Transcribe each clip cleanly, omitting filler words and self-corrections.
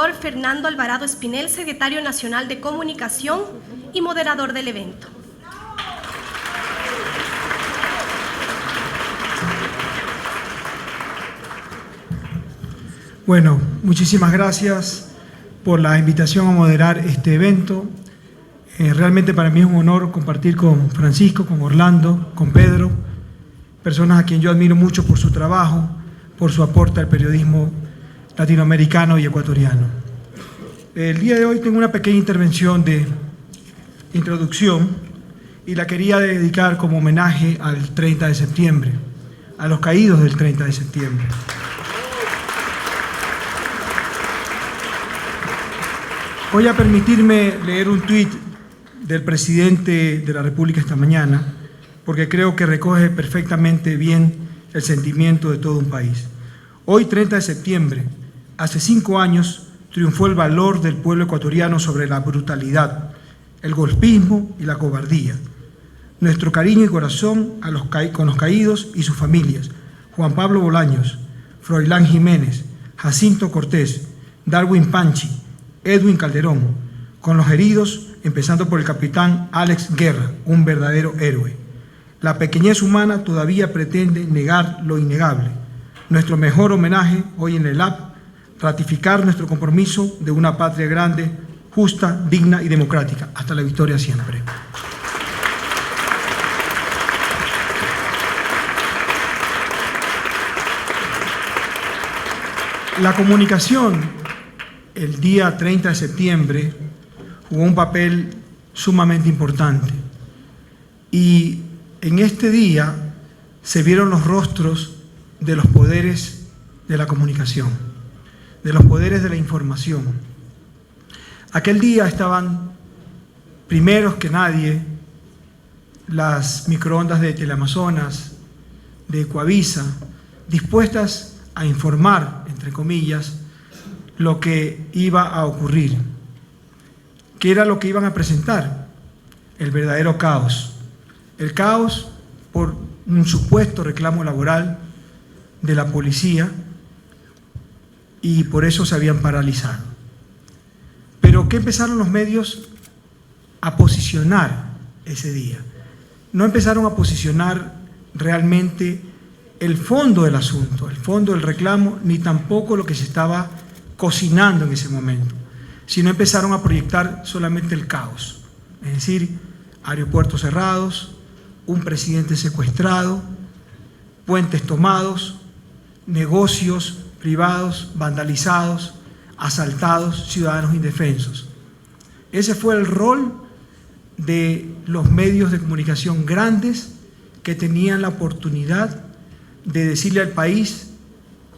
doctor Fernando Alvarado Espinel, secretario nacional de Comunicación y moderador del evento. Bueno, muchísimas gracias por la invitación a moderar este evento. Realmente para mí es un honor compartir con Francisco, con Orlando, con Pedro, personas a quien yo admiro mucho por su trabajo, por su aporte al periodismo latinoamericano y ecuatoriano. El día de hoy tengo una pequeña intervención de introducción y la quería dedicar como homenaje al 30 de septiembre, a los caídos del 30 de septiembre. Voy a permitirme leer un tuit del presidente de la República esta mañana, porque creo que recoge perfectamente bien el sentimiento de todo un país. Hoy, 30 de septiembre, hace 5 años, triunfó el valor del pueblo ecuatoriano sobre la brutalidad, el golpismo y la cobardía. Nuestro cariño y corazón con los caídos y sus familias, Juan Pablo Bolaños, Froilán Jiménez, Jacinto Cortés, Darwin Panchi, Edwin Calderón, con los heridos, empezando por el capitán Alex Guerra, un verdadero héroe. La pequeñez humana todavía pretende negar lo innegable. Nuestro mejor homenaje hoy en el AP, ratificar nuestro compromiso de una patria grande, justa, digna y democrática. Hasta la victoria siempre. La comunicación el día 30 de septiembre jugó un papel sumamente importante y en este día se vieron los rostros de los poderes de la comunicación, de los poderes de la información. Aquel día estaban primeros que nadie las microondas de Teleamazonas, de Ecuavisa, dispuestas a informar, entre comillas, lo que iba a ocurrir. ¿Qué era lo que iban a presentar? El verdadero caos. El caos por un supuesto reclamo laboral de la policía y por eso se habían paralizado. Pero ¿qué empezaron los medios a posicionar ese día? No empezaron a posicionar realmente el fondo del asunto, el fondo del reclamo, ni tampoco lo que se estaba cocinando en ese momento, sino empezaron a proyectar solamente el caos, es decir, aeropuertos cerrados, un presidente secuestrado, puentes tomados, negocios privados vandalizados, asaltados, ciudadanos indefensos. Ese fue el rol de los medios de comunicación grandes que tenían la oportunidad de decirle al país,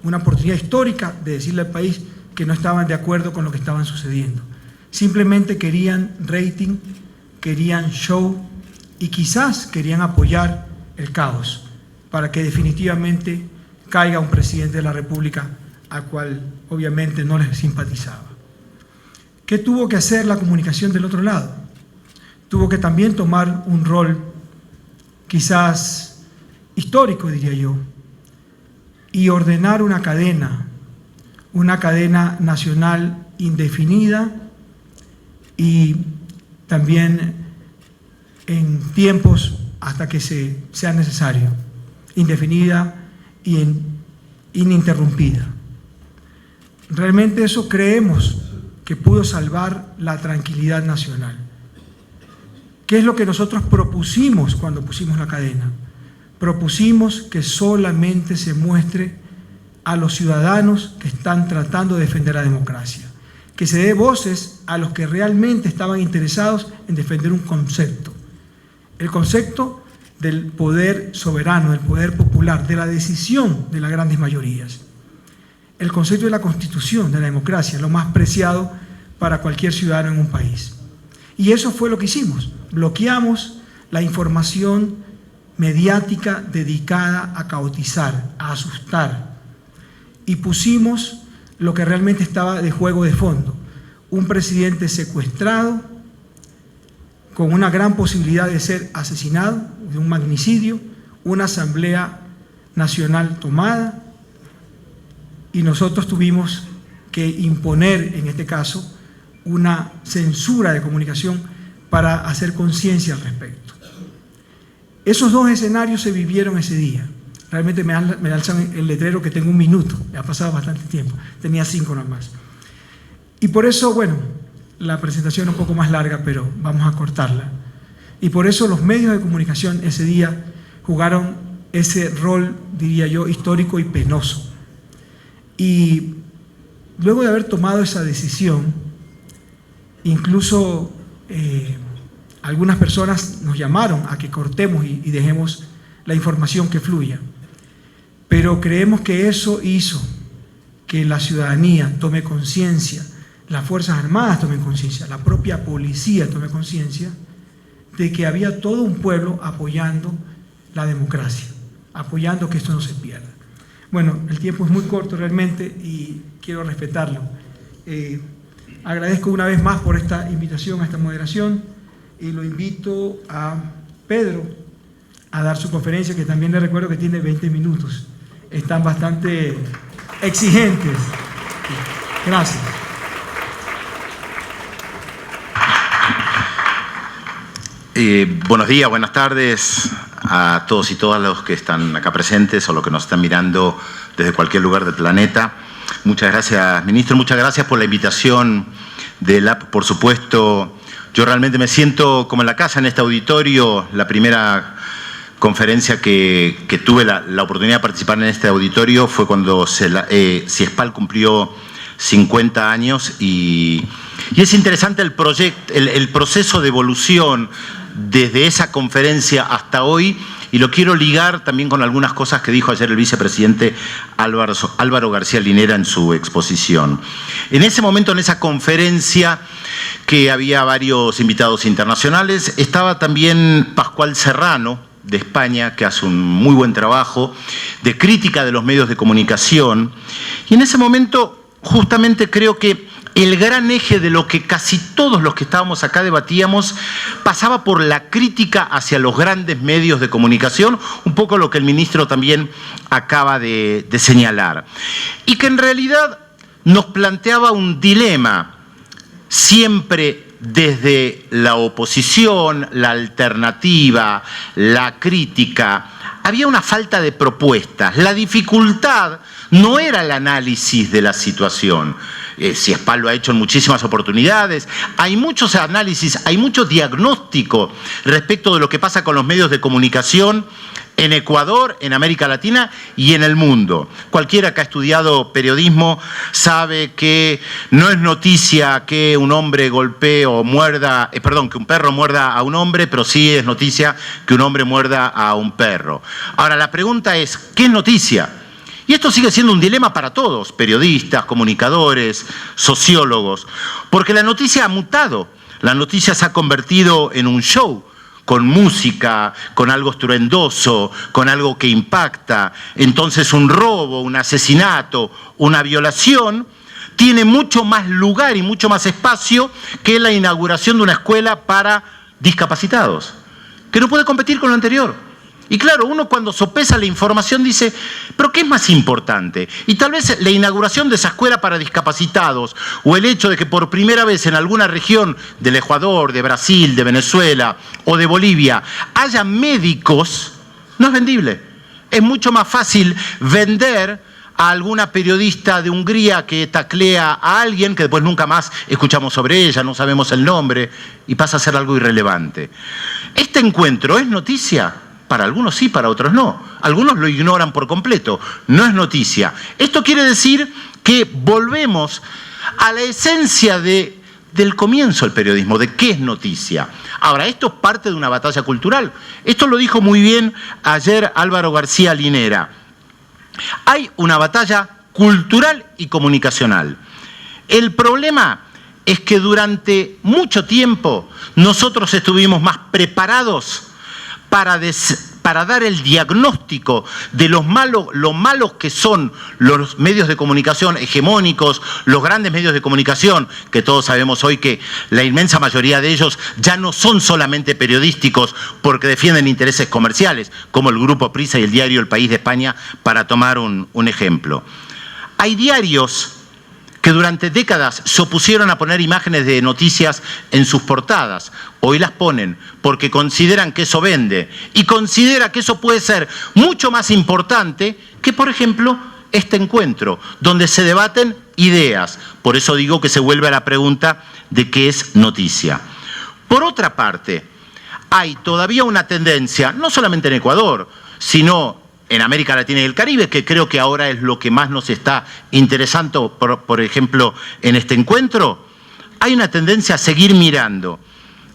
una oportunidad histórica de decirle al país que no estaban de acuerdo con lo que estaban sucediendo. Simplemente querían rating, querían show y quizás querían apoyar el caos para que definitivamente caiga un presidente de la República al cual obviamente no les simpatizaba. ¿Qué tuvo que hacer la comunicación del otro lado? Tuvo que también tomar un rol quizás histórico, diría yo, y ordenar una cadena nacional indefinida y también en tiempos hasta que sea necesario, indefinida y ininterrumpida. Realmente eso creemos que pudo salvar la tranquilidad nacional. ¿Qué es lo que nosotros propusimos cuando pusimos la cadena? Propusimos que solamente se muestre a los ciudadanos que están tratando de defender la democracia, que se dé voces a los que realmente estaban interesados en defender un concepto, el concepto del poder soberano, del poder popular, de la decisión de las grandes mayorías, el concepto de la Constitución, de la democracia, lo más preciado para cualquier ciudadano en un país. Y eso fue lo que hicimos, bloqueamos la información mediática dedicada a caotizar, a asustar, y pusimos lo que realmente estaba de juego de fondo, un presidente secuestrado con una gran posibilidad de ser asesinado, de un magnicidio, una asamblea nacional tomada, y nosotros tuvimos que imponer, en este caso, una censura de comunicación para hacer conciencia al respecto. Esos dos escenarios se vivieron ese día. Realmente me alzan el letrero que tengo 1 minuto, me ha pasado bastante tiempo, tenía 5 nada más. Y por eso, bueno, la presentación es un poco más larga, pero vamos a cortarla. Y por eso los medios de comunicación ese día jugaron ese rol, diría yo, histórico y penoso. Y luego de haber tomado esa decisión, incluso algunas personas nos llamaron a que cortemos y dejemos la información que fluya. Pero creemos que eso hizo que la ciudadanía tome conciencia, las Fuerzas Armadas tomen conciencia, la propia policía tome conciencia de que había todo un pueblo apoyando la democracia, apoyando que esto no se pierda. Bueno, el tiempo es muy corto realmente y quiero respetarlo. Agradezco una vez más por esta invitación a esta moderación y lo invito a Pedro a dar su conferencia, que también le recuerdo que tiene 20 minutos. Están bastante exigentes. Gracias. Buenos días, buenas tardes a todos y todas los que están acá presentes o los que nos están mirando desde cualquier lugar del planeta. Muchas gracias, ministro. Muchas gracias por la invitación del AP. Por supuesto, yo realmente me siento como en la casa, en este auditorio. La primera conferencia que tuve la oportunidad de participar en este auditorio fue cuando CIESPAL cumplió 50 años y es interesante el proceso de evolución desde esa conferencia hasta hoy, y lo quiero ligar también con algunas cosas que dijo ayer el vicepresidente Álvaro García Linera en su exposición. En ese momento, en esa conferencia, que había varios invitados internacionales, estaba también Pascual Serrano, de España, que hace un muy buen trabajo de crítica de los medios de comunicación, y en ese momento justamente creo que el gran eje de lo que casi todos los que estábamos acá debatíamos pasaba por la crítica hacia los grandes medios de comunicación, un poco lo que el ministro también acaba de señalar. Y que en realidad nos planteaba un dilema, siempre desde la oposición, la alternativa, la crítica. Había una falta de propuestas. La dificultad no era el análisis de la situación. CIESPAL lo ha hecho en muchísimas oportunidades. Hay muchos análisis, hay mucho diagnóstico respecto de lo que pasa con los medios de comunicación en Ecuador, en América Latina y en el mundo. Cualquiera que ha estudiado periodismo sabe que no es noticia que un hombre golpee o muerda, que un perro muerda a un hombre, pero sí es noticia que un hombre muerda a un perro. Ahora, la pregunta es, ¿qué es noticia? Y esto sigue siendo un dilema para todos, periodistas, comunicadores, sociólogos, porque la noticia ha mutado, la noticia se ha convertido en un show, con música, con algo estruendoso, con algo que impacta. Entonces un robo, un asesinato, una violación tiene mucho más lugar y mucho más espacio que la inauguración de una escuela para discapacitados, que no puede competir con lo anterior. Y claro, uno cuando sopesa la información dice, ¿pero qué es más importante? Y tal vez la inauguración de esa escuela para discapacitados o el hecho de que por primera vez en alguna región del Ecuador, de Brasil, de Venezuela o de Bolivia haya médicos, no es vendible. Es mucho más fácil vender a alguna periodista de Hungría que taclea a alguien que después nunca más escuchamos sobre ella, no sabemos el nombre y pasa a ser algo irrelevante. ¿Este encuentro es noticia? Para algunos sí, para otros no. Algunos lo ignoran por completo. No es noticia. Esto quiere decir que volvemos a la esencia del comienzo del periodismo, de qué es noticia. Ahora, esto es parte de una batalla cultural. Esto lo dijo muy bien ayer Álvaro García Linera. Hay una batalla cultural y comunicacional. El problema es que durante mucho tiempo nosotros estuvimos más preparados para dar el diagnóstico de lo malos que son los medios de comunicación hegemónicos, los grandes medios de comunicación, que todos sabemos hoy que la inmensa mayoría de ellos ya no son solamente periodísticos porque defienden intereses comerciales, como el Grupo Prisa y el diario El País de España, para tomar un ejemplo. Hay diarios que durante décadas se opusieron a poner imágenes de noticias en sus portadas. Hoy las ponen porque consideran que eso vende y considera que eso puede ser mucho más importante que, por ejemplo, este encuentro, donde se debaten ideas. Por eso digo que se vuelve a la pregunta de qué es noticia. Por otra parte, hay todavía una tendencia, no solamente en Ecuador, sino en América Latina y el Caribe, que creo que ahora es lo que más nos está interesando, por ejemplo, en este encuentro, hay una tendencia a seguir mirando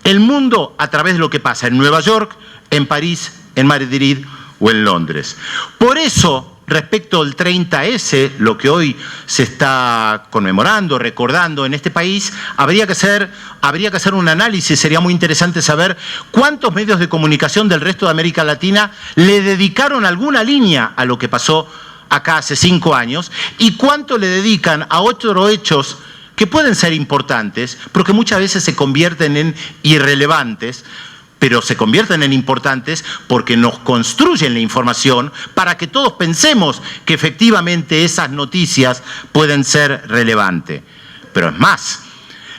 el mundo a través de lo que pasa en Nueva York, en París, en Madrid o en Londres. Por eso, respecto al 30S, lo que hoy se está conmemorando, recordando en este país, habría que hacer un análisis. Sería muy interesante saber cuántos medios de comunicación del resto de América Latina le dedicaron alguna línea a lo que pasó acá hace 5 años y cuánto le dedican a otros hechos que pueden ser importantes, pero que muchas veces se convierten en irrelevantes, pero se convierten en importantes porque nos construyen la información para que todos pensemos que efectivamente esas noticias pueden ser relevantes. Pero es más,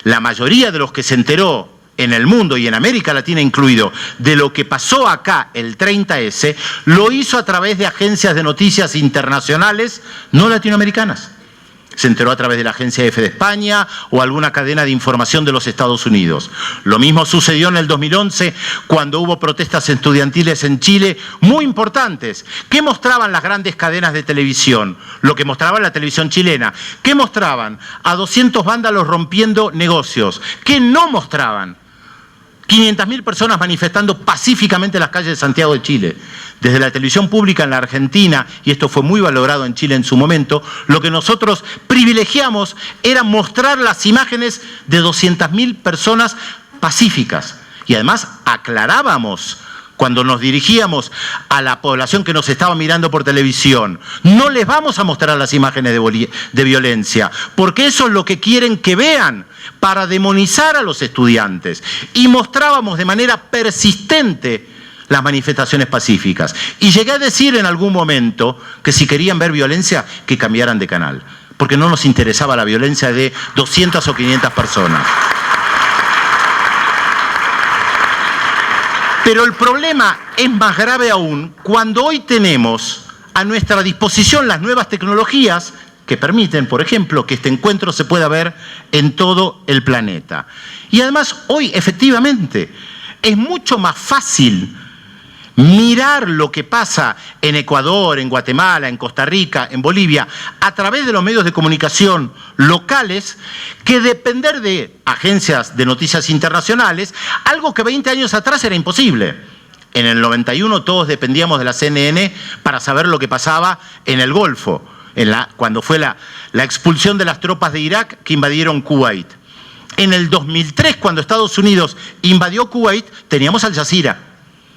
la mayoría de los que se enteró en el mundo y en América Latina incluido de lo que pasó acá el 30S, lo hizo a través de agencias de noticias internacionales, no latinoamericanas. Se enteró a través de la agencia EFE de España o alguna cadena de información de los Estados Unidos. Lo mismo sucedió en el 2011 cuando hubo protestas estudiantiles en Chile muy importantes. ¿Qué mostraban las grandes cadenas de televisión? Lo que mostraba la televisión chilena. ¿Qué mostraban? A 200 vándalos rompiendo negocios. ¿Qué no mostraban? 500.000 personas manifestando pacíficamente en las calles de Santiago de Chile. Desde la televisión pública en la Argentina, y esto fue muy valorado en Chile en su momento, lo que nosotros privilegiamos era mostrar las imágenes de 200.000 personas pacíficas. Y además aclarábamos cuando nos dirigíamos a la población que nos estaba mirando por televisión, no les vamos a mostrar las imágenes de violencia, porque eso es lo que quieren que vean para demonizar a los estudiantes. Y mostrábamos de manera persistente las manifestaciones pacíficas. Y llegué a decir en algún momento que si querían ver violencia, que cambiaran de canal, porque no nos interesaba la violencia de 200 o 500 personas. Pero el problema es más grave aún cuando hoy tenemos a nuestra disposición las nuevas tecnologías que permiten, por ejemplo, que este encuentro se pueda ver en todo el planeta. Y además hoy, efectivamente, es mucho más fácil mirar lo que pasa en Ecuador, en Guatemala, en Costa Rica, en Bolivia, a través de los medios de comunicación locales, que depender de agencias de noticias internacionales, algo que 20 años atrás era imposible. En el 91 todos dependíamos de la CNN para saber lo que pasaba en el Golfo, cuando fue la expulsión de las tropas de Irak que invadieron Kuwait. En el 2003, cuando Estados Unidos invadió Kuwait, teníamos Al Jazeera.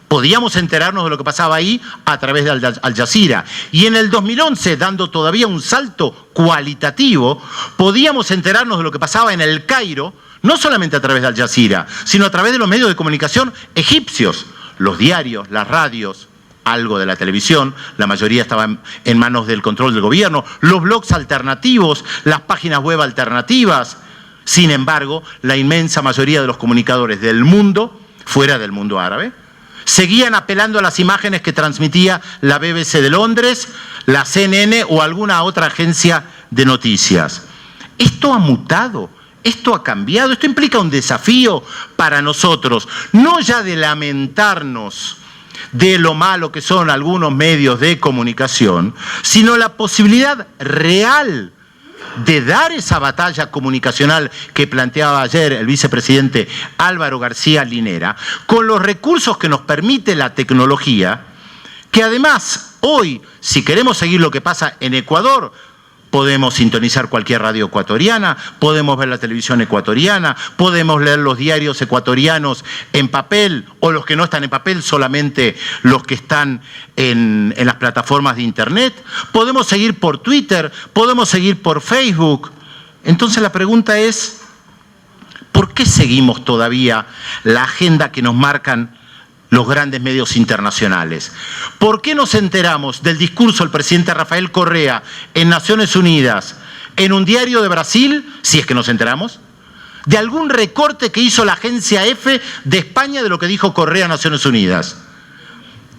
Podíamos enterarnos de lo que pasaba ahí a través de Al Jazeera. Y en el 2011, dando todavía un salto cualitativo, podíamos enterarnos de lo que pasaba en El Cairo, no solamente a través de Al Jazeera, sino a través de los medios de comunicación egipcios, los diarios, las radios, algo de la televisión, la mayoría estaba en manos del control del gobierno, los blogs alternativos, las páginas web alternativas. Sin embargo, la inmensa mayoría de los comunicadores del mundo, fuera del mundo árabe, seguían apelando a las imágenes que transmitía la BBC de Londres, la CNN o alguna otra agencia de noticias. Esto ha mutado, esto ha cambiado, esto implica un desafío para nosotros, no ya de lamentarnos de lo malo que son algunos medios de comunicación, sino la posibilidad real de dar esa batalla comunicacional que planteaba ayer el vicepresidente Álvaro García Linera, con los recursos que nos permite la tecnología, que además hoy, si queremos seguir lo que pasa en Ecuador, podemos sintonizar cualquier radio ecuatoriana, podemos ver la televisión ecuatoriana, podemos leer los diarios ecuatorianos en papel, o los que no están en papel, solamente los que están en las plataformas de internet, podemos seguir por Twitter, podemos seguir por Facebook. Entonces la pregunta es, ¿por qué seguimos todavía la agenda que nos marcan los grandes medios internacionales? ¿Por qué nos enteramos del discurso del presidente Rafael Correa en Naciones Unidas en un diario de Brasil, si es que nos enteramos, de algún recorte que hizo la agencia EFE de España de lo que dijo Correa Naciones Unidas.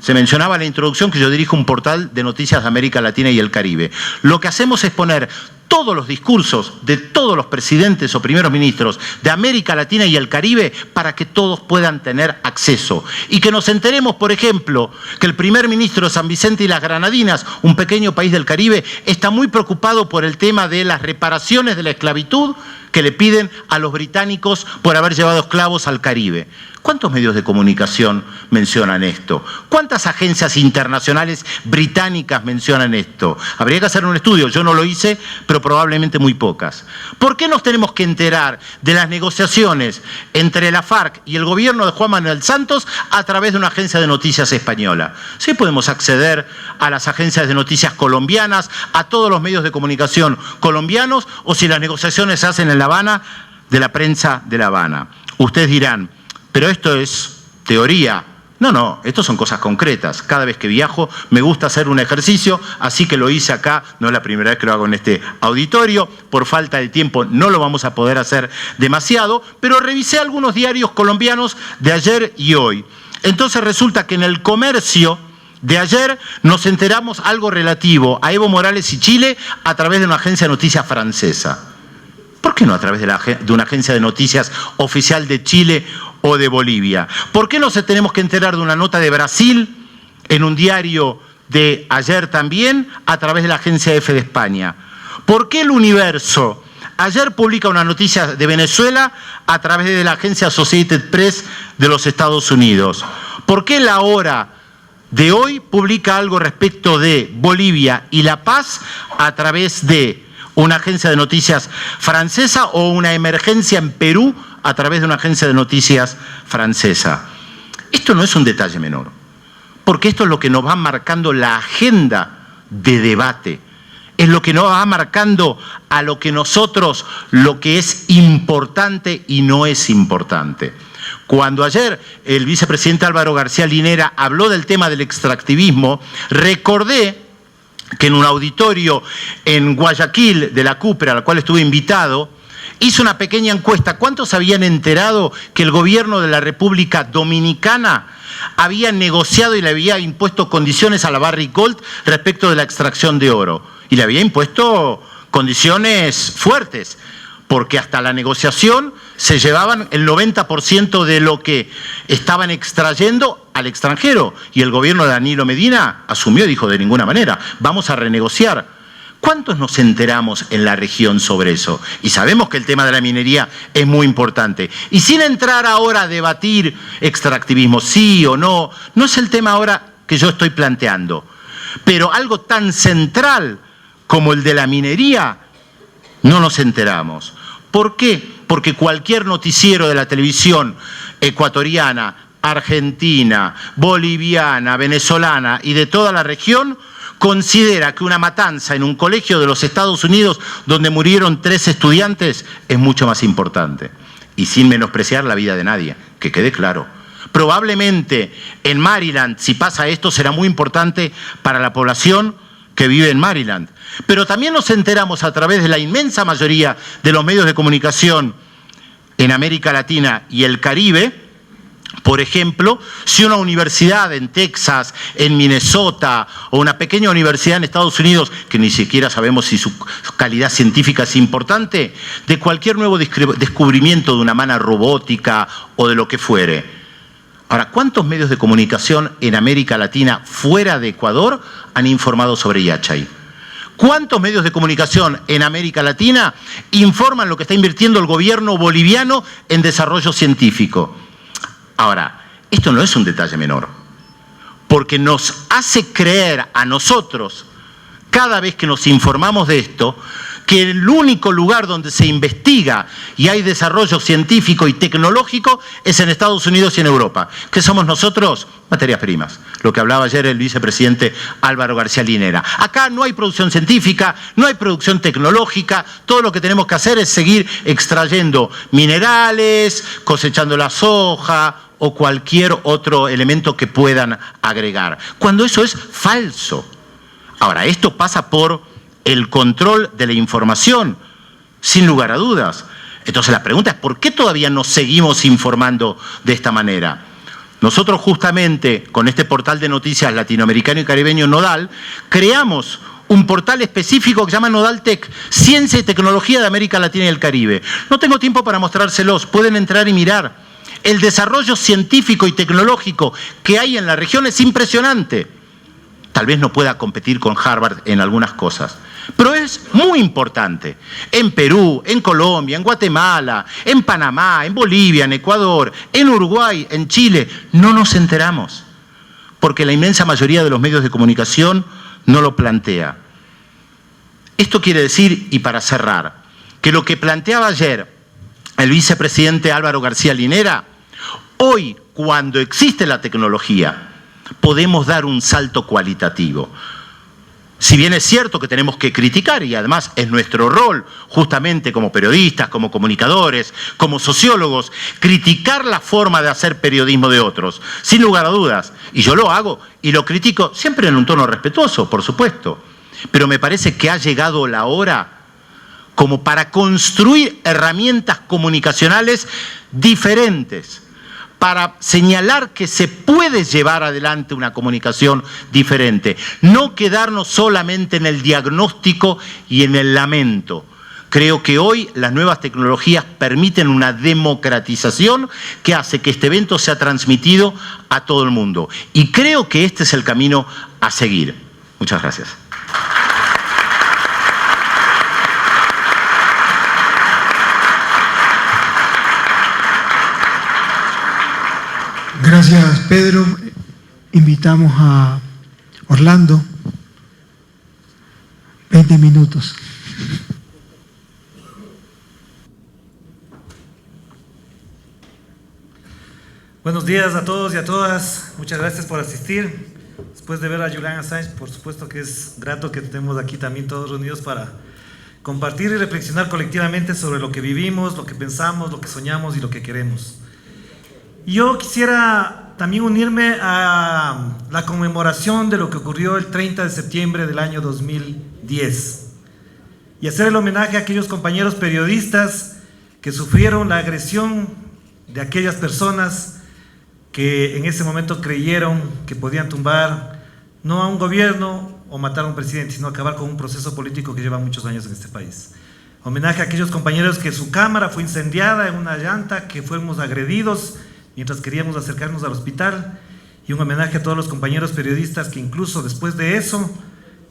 Se mencionaba en la introducción que yo dirijo un portal de noticias de América Latina y el Caribe. Lo que hacemos es poner todos los discursos de todos los presidentes o primeros ministros de América Latina y el Caribe para que todos puedan tener acceso. Y que nos enteremos, por ejemplo, que el primer ministro de San Vicente y las Granadinas, un pequeño país del Caribe, está muy preocupado por el tema de las reparaciones de la esclavitud que le piden a los británicos por haber llevado esclavos al Caribe. ¿Cuántos medios de comunicación mencionan esto? ¿Cuántas agencias internacionales británicas mencionan esto? Habría que hacer un estudio, yo no lo hice, pero probablemente muy pocas. ¿Por qué nos tenemos que enterar de las negociaciones entre la FARC y el gobierno de Juan Manuel Santos a través de una agencia de noticias española? Sí podemos acceder a las agencias de noticias colombianas, a todos los medios de comunicación colombianos, o si las negociaciones se hacen en La Habana, de la prensa de La Habana. Ustedes dirán, pero esto es teoría. No, esto son cosas concretas. Cada vez que viajo me gusta hacer un ejercicio, así que lo hice acá, no es la primera vez que lo hago en este auditorio, por falta de tiempo no lo vamos a poder hacer demasiado, pero revisé algunos diarios colombianos de ayer y hoy. Entonces resulta que en El Comercio de ayer nos enteramos algo relativo a Evo Morales y Chile a través de una agencia de noticias francesa. ¿Por qué no a través de una agencia de noticias oficial de Chile o de Bolivia? ¿Por qué no se tenemos que enterar de una nota de Brasil en un diario de ayer también a través de la agencia EFE de España? ¿Por qué El Universo ayer publica una noticia de Venezuela a través de la agencia Associated Press de los Estados Unidos? ¿Por qué La Hora de hoy publica algo respecto de Bolivia y La Paz a través de una agencia de noticias francesa, o una emergencia en Perú a través de una agencia de noticias francesa? Esto no es un detalle menor, porque esto es lo que nos va marcando la agenda de debate, es lo que nos va marcando a lo que nosotros, lo que es importante y no es importante. Cuando ayer el vicepresidente Álvaro García Linera habló del tema del extractivismo, recordé que en un auditorio en Guayaquil de la CUPRE, a la cual estuve invitado, hizo una pequeña encuesta. ¿Cuántos habían enterado que el gobierno de la República Dominicana había negociado y le había impuesto condiciones a la Barrick Gold respecto de la extracción de oro? Y le había impuesto condiciones fuertes, porque hasta la negociación se llevaban el 90% de lo que estaban extrayendo al extranjero. Y el gobierno de Danilo Medina asumió y dijo, de ninguna manera, vamos a renegociar. ¿Cuántos nos enteramos en la región sobre eso? Y sabemos que el tema de la minería es muy importante. Y sin entrar ahora a debatir extractivismo, sí o no, no es el tema ahora que yo estoy planteando. Pero algo tan central como el de la minería, no nos enteramos. ¿Por qué? Porque cualquier noticiero de la televisión ecuatoriana, argentina, boliviana, venezolana y de toda la región considera que una matanza en un colegio de los Estados Unidos donde murieron 3 estudiantes es mucho más importante. Y sin menospreciar la vida de nadie, que quede claro. Probablemente en Maryland, si pasa esto, será muy importante para la población que vive en Maryland. Pero también nos enteramos a través de la inmensa mayoría de los medios de comunicación en América Latina y el Caribe, por ejemplo, si una universidad en Texas, en Minnesota, o una pequeña universidad en Estados Unidos, que ni siquiera sabemos si su calidad científica es importante, de cualquier nuevo descubrimiento de una mano robótica o de lo que fuere. Ahora, ¿cuántos medios de comunicación en América Latina fuera de Ecuador han informado sobre Yachay? ¿Cuántos medios de comunicación en América Latina informan lo que está invirtiendo el gobierno boliviano en desarrollo científico? Ahora, esto no es un detalle menor, porque nos hace creer a nosotros, cada vez que nos informamos de esto, que el único lugar donde se investiga y hay desarrollo científico y tecnológico es en Estados Unidos y en Europa. ¿Qué somos nosotros? Materias primas. Lo que hablaba ayer el vicepresidente Álvaro García Linera. Acá no hay producción científica, no hay producción tecnológica, todo lo que tenemos que hacer es seguir extrayendo minerales, cosechando la soja o cualquier otro elemento que puedan agregar. Cuando eso es falso. Ahora, esto pasa por el control de la información, sin lugar a dudas. Entonces la pregunta es, ¿por qué todavía nos seguimos informando de esta manera? Nosotros justamente con este portal de noticias latinoamericano y caribeño Nodal, creamos un portal específico que se llama Nodaltec, Ciencia y Tecnología de América Latina y el Caribe. No tengo tiempo para mostrárselos, pueden entrar y mirar. El desarrollo científico y tecnológico que hay en la región es impresionante. Tal vez no pueda competir con Harvard en algunas cosas, pero es muy importante. En Perú, en Colombia, en Guatemala, en Panamá, en Bolivia, en Ecuador, en Uruguay, en Chile, no nos enteramos, porque la inmensa mayoría de los medios de comunicación no lo plantea. Esto quiere decir, y para cerrar, que lo que planteaba ayer el vicepresidente Álvaro García Linera, hoy, cuando existe la tecnología, podemos dar un salto cualitativo. Si bien es cierto que tenemos que criticar, y además es nuestro rol, justamente como periodistas, como comunicadores, como sociólogos, criticar la forma de hacer periodismo de otros, sin lugar a dudas. Y yo lo hago y lo critico siempre en un tono respetuoso, por supuesto. Pero me parece que ha llegado la hora como para construir herramientas comunicacionales diferentes, para señalar que se puede llevar adelante una comunicación diferente, no quedarnos solamente en el diagnóstico y en el lamento. Creo que hoy las nuevas tecnologías permiten una democratización que hace que este evento sea transmitido a todo el mundo. Y creo que este es el camino a seguir. Muchas gracias. Gracias, Pedro. Invitamos a Orlando. 20 minutos. Buenos días a todos y a todas. Muchas gracias por asistir. Después de ver a Julian Assange, por supuesto que es grato que estemos aquí también todos reunidos para compartir y reflexionar colectivamente sobre lo que vivimos, lo que pensamos, lo que soñamos y lo que queremos. Yo quisiera también unirme a la conmemoración de lo que ocurrió el 30 de septiembre del año 2010 y hacer el homenaje a aquellos compañeros periodistas que sufrieron la agresión de aquellas personas que en ese momento creyeron que podían tumbar no a un gobierno o matar a un presidente, sino acabar con un proceso político que lleva muchos años en este país. Homenaje a aquellos compañeros que su cámara fue incendiada en una llanta, que fuimos agredidos mientras queríamos acercarnos al hospital, y un homenaje a todos los compañeros periodistas que incluso después de eso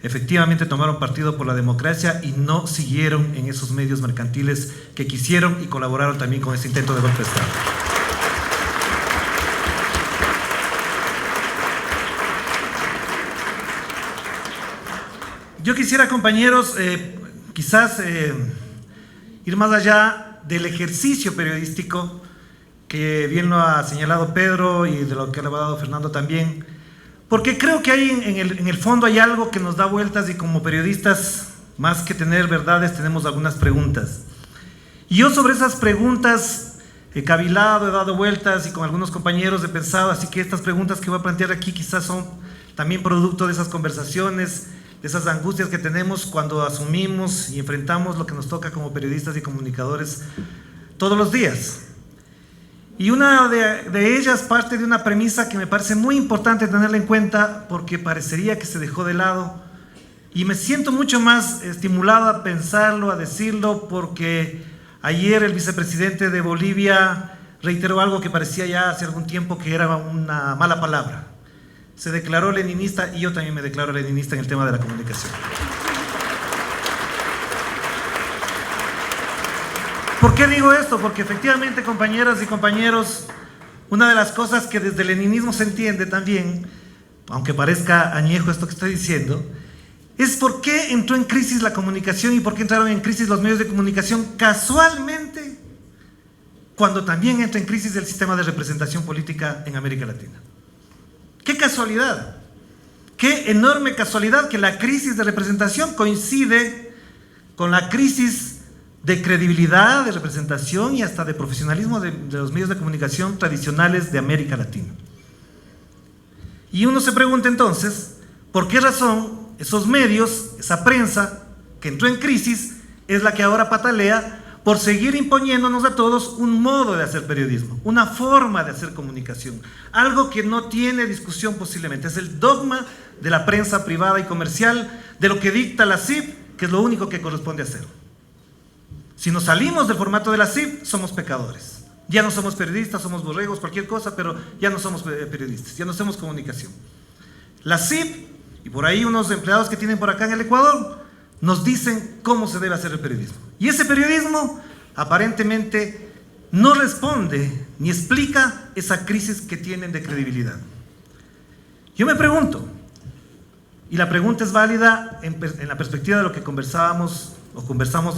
efectivamente tomaron partido por la democracia y no siguieron en esos medios mercantiles que quisieron y colaboraron también con ese intento de golpe de Estado. Yo quisiera, compañeros, quizás ir más allá del ejercicio periodístico que bien lo ha señalado Pedro y de lo que le ha dado Fernando también, porque creo que hay en el fondo hay algo que nos da vueltas y como periodistas, más que tener verdades, tenemos algunas preguntas. Y yo sobre esas preguntas he cavilado, he dado vueltas y con algunos compañeros he pensado, así que estas preguntas que voy a plantear aquí quizás son también producto de esas conversaciones, de esas angustias que tenemos cuando asumimos y enfrentamos lo que nos toca como periodistas y comunicadores todos los días. Y una de ellas parte de una premisa que me parece muy importante tenerla en cuenta porque parecería que se dejó de lado y me siento mucho más estimulado a pensarlo, a decirlo, porque ayer el vicepresidente de Bolivia reiteró algo que parecía ya hace algún tiempo que era una mala palabra. Se declaró leninista y yo también me declaro leninista en el tema de la comunicación. ¿Por qué digo esto? Porque efectivamente, compañeras y compañeros, una de las cosas que desde el leninismo se entiende también, aunque parezca añejo esto que estoy diciendo, es por qué entró en crisis la comunicación y por qué entraron en crisis los medios de comunicación casualmente cuando también entra en crisis el sistema de representación política en América Latina. ¡Qué casualidad! ¡Qué enorme casualidad que la crisis de representación coincide con la crisis de credibilidad, de representación y hasta de profesionalismo de los medios de comunicación tradicionales de América Latina? Y uno se pregunta entonces, ¿por qué razón esos medios, esa prensa, que entró en crisis es la que ahora patalea por seguir imponiéndonos a todos un modo de hacer periodismo, una forma de hacer comunicación, algo que no tiene discusión posiblemente, es el dogma de la prensa privada y comercial, de lo que dicta la CIP, que es lo único que corresponde hacer. Si nos salimos del formato de la CIP, somos pecadores. Ya no somos periodistas, somos borregos, cualquier cosa, pero ya no somos periodistas, ya no hacemos comunicación. La CIP, y por ahí unos empleados que tienen por acá en el Ecuador, nos dicen cómo se debe hacer el periodismo. Y ese periodismo aparentemente no responde ni explica esa crisis que tienen de credibilidad. Yo me pregunto, y la pregunta es válida en la perspectiva de lo que conversamos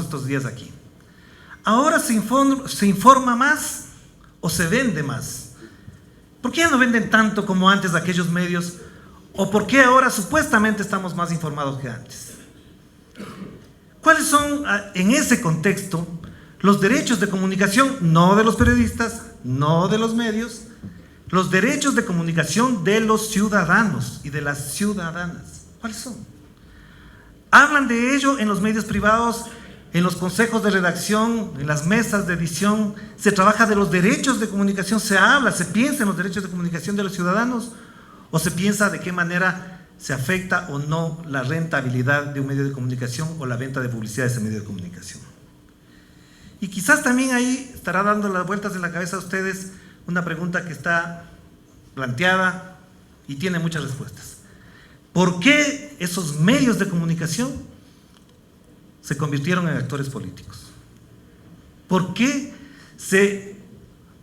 estos días aquí. ¿Ahora se informa más o se vende más? ¿Por qué ya no venden tanto como antes aquellos medios? ¿O por qué ahora supuestamente estamos más informados que antes? ¿Cuáles son, en ese contexto, los derechos de comunicación, no de los periodistas, no de los medios, los derechos de comunicación de los ciudadanos y de las ciudadanas? ¿Cuáles son? Hablan de ello en los medios privados, en los consejos de redacción, en las mesas de edición, se trabaja de los derechos de comunicación, se habla, se piensa en los derechos de comunicación de los ciudadanos, o se piensa de qué manera se afecta o no la rentabilidad de un medio de comunicación o la venta de publicidad de ese medio de comunicación. Y quizás también ahí estará dando las vueltas en la cabeza a ustedes una pregunta que está planteada y tiene muchas respuestas. ¿Por qué esos medios de comunicación se convirtieron en actores políticos? ¿Por qué se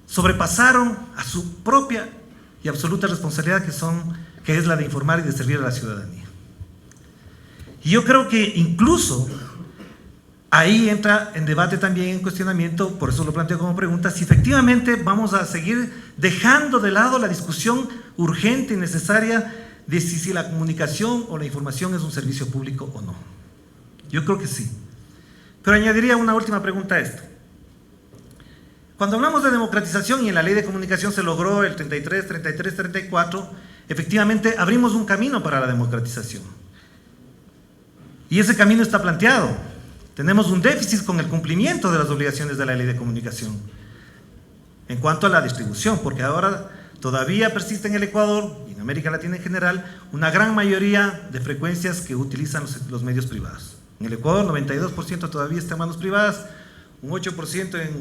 sobrepasaron a su propia y absoluta responsabilidad que es la de informar y de servir a la ciudadanía? Y yo creo que incluso ahí entra en debate también, en cuestionamiento, por eso lo planteo como pregunta, si efectivamente vamos a seguir dejando de lado la discusión urgente y necesaria de si la comunicación o la información es un servicio público o no. Yo creo que sí. Pero añadiría una última pregunta a esto. Cuando hablamos de democratización y en la ley de comunicación se logró el 33, 33, 34, efectivamente abrimos un camino para la democratización. Y ese camino está planteado. Tenemos un déficit con el cumplimiento de las obligaciones de la ley de comunicación en cuanto a la distribución, porque ahora todavía persiste en el Ecuador y en América Latina en general una gran mayoría de frecuencias que utilizan los medios privados. En el Ecuador 92% todavía está en manos privadas, un 8%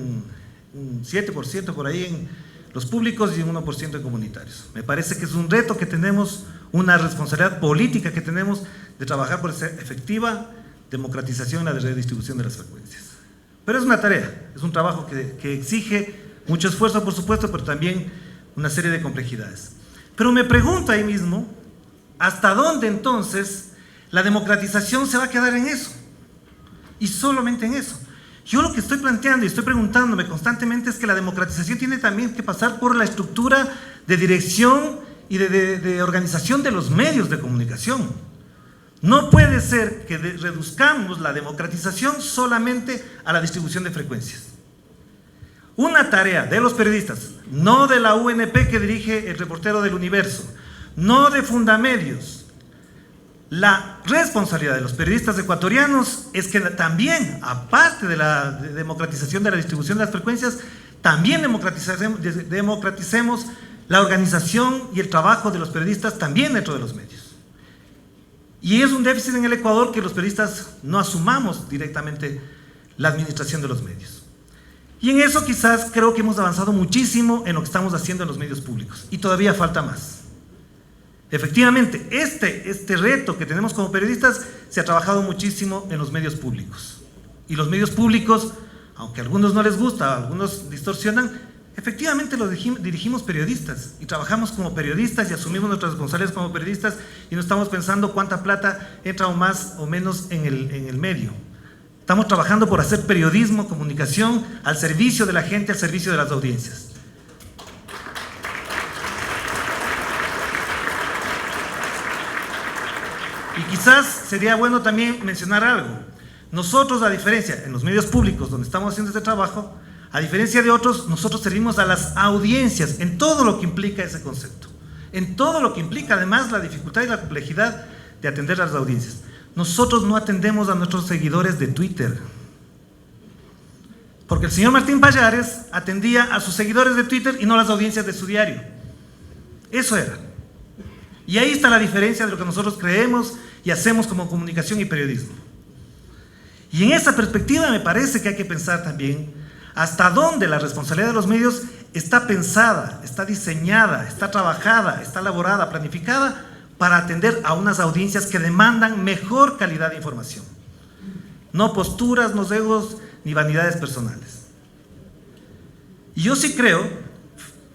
un 7% por ahí en los públicos y un 1% en comunitarios. Me parece que es un reto que tenemos, una responsabilidad política que tenemos de trabajar por esa efectiva democratización y la redistribución de las frecuencias. Pero es una tarea, es un trabajo que exige mucho esfuerzo, por supuesto, pero también una serie de complejidades. Pero me pregunto ahí mismo, ¿hasta dónde entonces la democratización se va a quedar en eso? Y solamente en eso. Yo lo que estoy planteando y estoy preguntándome constantemente es que la democratización tiene también que pasar por la estructura de dirección y de organización de los medios de comunicación. No puede ser que reduzcamos la democratización solamente a la distribución de frecuencias. Una tarea de los periodistas, no de la UNP que dirige el reportero del Universo, no de Fundamedios. La responsabilidad de los periodistas ecuatorianos es que también, aparte de la democratización de la distribución de las frecuencias, también democraticemos la organización y el trabajo de los periodistas también dentro de los medios. Y es un déficit en el Ecuador que los periodistas no asumamos directamente la administración de los medios. Y en eso quizás creo que hemos avanzado muchísimo en lo que estamos haciendo en los medios públicos, y todavía falta más. Efectivamente, este reto que tenemos como periodistas se ha trabajado muchísimo en los medios públicos. Y los medios públicos, aunque a algunos no les gusta, a algunos distorsionan, efectivamente los dirigimos periodistas y trabajamos como periodistas y asumimos nuestras responsabilidades como periodistas y no estamos pensando cuánta plata entra o más o menos en el medio. Estamos trabajando por hacer periodismo, comunicación al servicio de la gente, al servicio de las audiencias. Y quizás sería bueno también mencionar algo. Nosotros, a diferencia, en los medios públicos donde estamos haciendo este trabajo, a diferencia de otros, nosotros servimos a las audiencias en todo lo que implica ese concepto. En todo lo que implica además la dificultad y la complejidad de atender a las audiencias. nosotros no atendemos a nuestros seguidores de Twitter. Porque el señor Martín Pallares atendía a sus seguidores de Twitter y no a las audiencias de su diario. Eso era. Y ahí está la diferencia de lo que nosotros creemos y hacemos como comunicación y periodismo. Y en esa perspectiva me parece que hay que pensar también hasta dónde la responsabilidad de los medios está pensada, está diseñada, está trabajada, está elaborada, planificada para atender a unas audiencias que demandan mejor calidad de información. No posturas, no egos, ni vanidades personales. Y yo sí creo,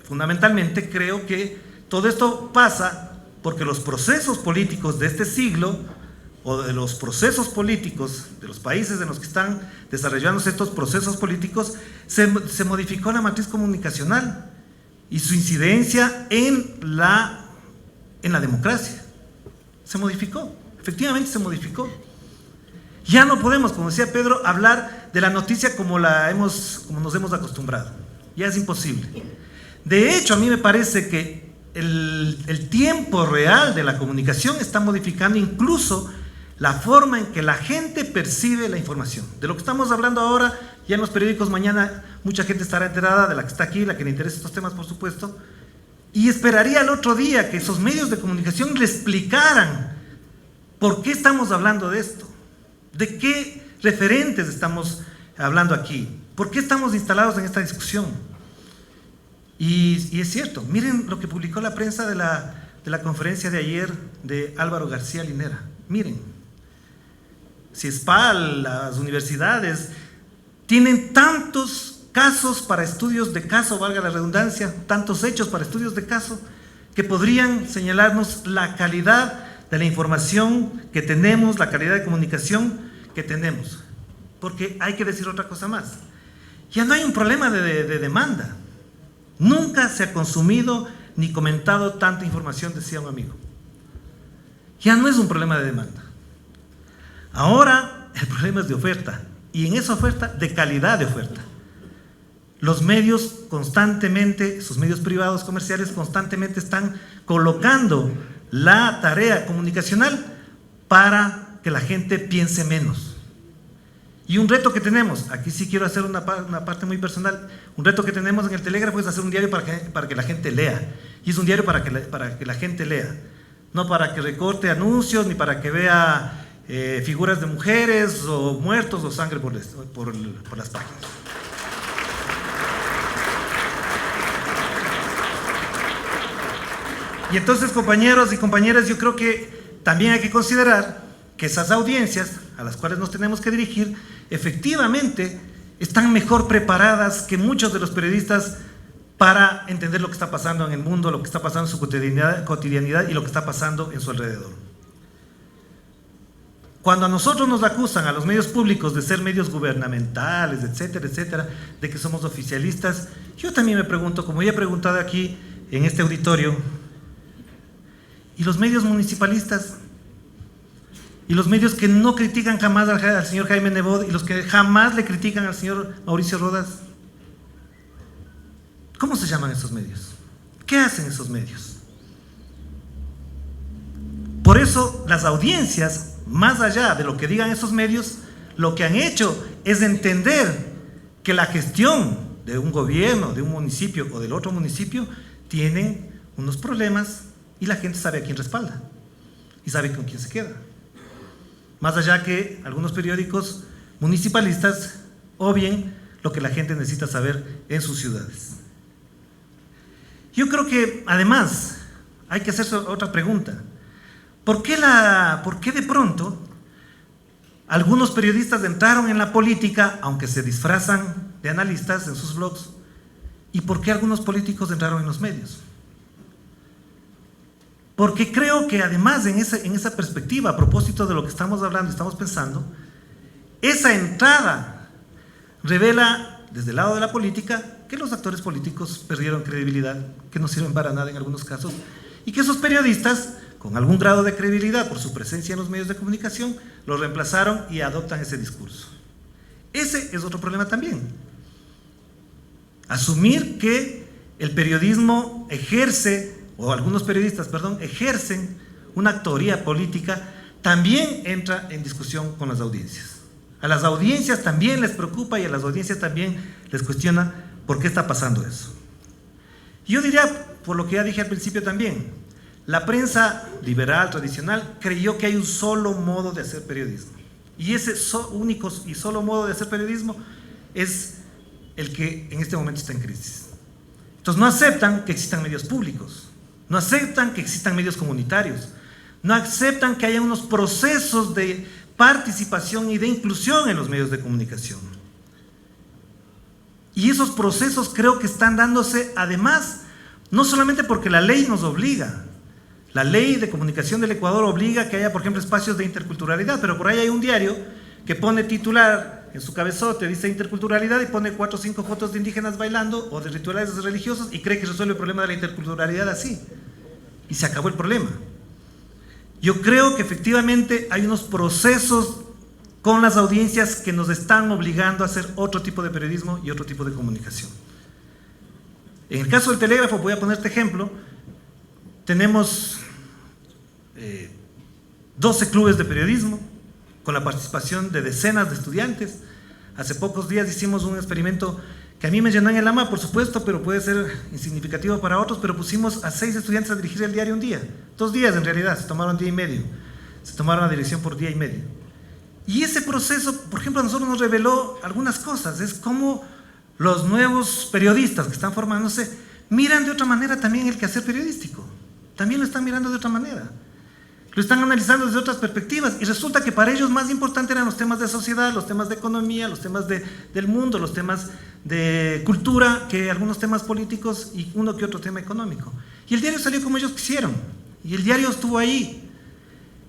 fundamentalmente creo que todo esto pasa porque los procesos políticos de este siglo, o de los procesos políticos de los países en los que están desarrollándose estos procesos políticos, se modificó la matriz comunicacional y su incidencia en la democracia. Se modificó, efectivamente se modificó. Ya no podemos, como decía Pedro, hablar de la noticia como nos hemos acostumbrado. Ya es imposible. De hecho, a mí me parece que el tiempo real de la comunicación está modificando incluso la forma en que la gente percibe la información. De lo que estamos hablando ahora, ya en los periódicos mañana mucha gente estará enterada, de la que está aquí, la que le interesa estos temas, por supuesto, y esperaría el otro día que esos medios de comunicación le explicaran por qué estamos hablando de esto, de qué referentes estamos hablando aquí, por qué estamos instalados en esta discusión. Y es cierto, miren lo que publicó la prensa de la conferencia de ayer de Álvaro García Linera. Miren, CIESPAL, las universidades, tienen tantos casos para estudios de caso, valga la redundancia, tantos hechos para estudios de caso, que podrían señalarnos la calidad de la información que tenemos, la calidad de comunicación que tenemos. Porque hay que decir otra cosa más. Ya no hay un problema de demanda. Nunca se ha consumido ni comentado tanta información, decía un amigo. Ya no es un problema de demanda. Ahora el problema es de oferta, y en esa oferta, de calidad de oferta. Los medios constantemente, sus medios privados comerciales constantemente están colocando la tarea comunicacional para que la gente piense menos. Y un reto que tenemos, aquí sí quiero hacer una parte muy personal, un reto que tenemos en el Telégrafo es hacer un diario para que la gente lea. Y es un diario para que la gente lea, no para que recorte anuncios, ni para que vea figuras de mujeres o muertos o sangre por las páginas. Y entonces, compañeros y compañeras, yo creo que también hay que considerar que esas audiencias a las cuales nos tenemos que dirigir efectivamente están mejor preparadas que muchos de los periodistas para entender lo que está pasando en el mundo, lo que está pasando en su cotidianidad y lo que está pasando en su alrededor. Cuando a nosotros nos acusan, a los medios públicos, de ser medios gubernamentales, etcétera, etcétera, de que somos oficialistas, yo también me pregunto, como ya he preguntado aquí en este auditorio, ¿y los medios municipalistas? ¿Y los medios que no critican jamás al señor Jaime Nebot y los que jamás le critican al señor Mauricio Rodas? ¿Cómo se llaman esos medios? ¿Qué hacen esos medios? Por eso las audiencias, más allá de lo que digan esos medios, lo que han hecho es entender que la gestión de un gobierno, de un municipio o del otro municipio, tienen unos problemas y la gente sabe a quién respalda y sabe con quién se queda. Más allá que algunos periódicos municipalistas obvien lo que la gente necesita saber en sus ciudades. Yo creo que además hay que hacerse otra pregunta. ¿Por qué de pronto algunos periodistas entraron en la política, aunque se disfrazan de analistas en sus blogs? ¿Y por qué algunos políticos entraron en los medios? Porque creo que además en esa perspectiva, a propósito de lo que estamos hablando, estamos pensando, esa entrada revela desde el lado de la política que los actores políticos perdieron credibilidad, que no sirven para nada en algunos casos, y que esos periodistas, con algún grado de credibilidad por su presencia en los medios de comunicación, los reemplazaron y adoptan ese discurso. Ese es otro problema también. Asumir que el periodismo ejerce, o algunos periodistas, perdón, ejercen una actoría política también entra en discusión con las audiencias. A las audiencias también les preocupa y a las audiencias también les cuestiona por qué está pasando eso. Yo diría, por lo que ya dije al principio también, la prensa liberal, tradicional, creyó que hay un solo modo de hacer periodismo. Y ese único y solo modo de hacer periodismo es el que en este momento está en crisis. Entonces no aceptan que existan medios públicos, no aceptan que existan medios comunitarios, no aceptan que haya unos procesos de participación y de inclusión en los medios de comunicación. Y esos procesos creo que están dándose además, no solamente porque la ley nos obliga, la ley de comunicación del Ecuador obliga a que haya, por ejemplo, espacios de interculturalidad, pero por ahí hay un diario que pone titular en su cabezote, dice interculturalidad y pone 4 o 5 fotos de indígenas bailando o de rituales religiosos y cree que resuelve el problema de la interculturalidad así. Y se acabó el problema. Yo creo que efectivamente hay unos procesos con las audiencias que nos están obligando a hacer otro tipo de periodismo y otro tipo de comunicación. En el caso del Telégrafo, voy a poner este ejemplo, tenemos 12 clubes de periodismo con la participación de decenas de estudiantes. Hace pocos días hicimos un experimento que a mí me llenó en el alma, por supuesto, pero puede ser insignificativo para otros, pero pusimos a 6 estudiantes a dirigir el diario un día, 2 días en realidad, se tomaron día y medio, se tomaron la dirección por día y medio. Y ese proceso, por ejemplo, a nosotros nos reveló algunas cosas, es como los nuevos periodistas que están formándose miran de otra manera también el quehacer periodístico, también lo están mirando de otra manera. Lo están analizando desde otras perspectivas y resulta que para ellos más importante eran los temas de sociedad, los temas de economía, los temas del mundo, los temas de cultura, que algunos temas políticos y uno que otro tema económico. Y el diario salió como ellos quisieron y el diario estuvo ahí.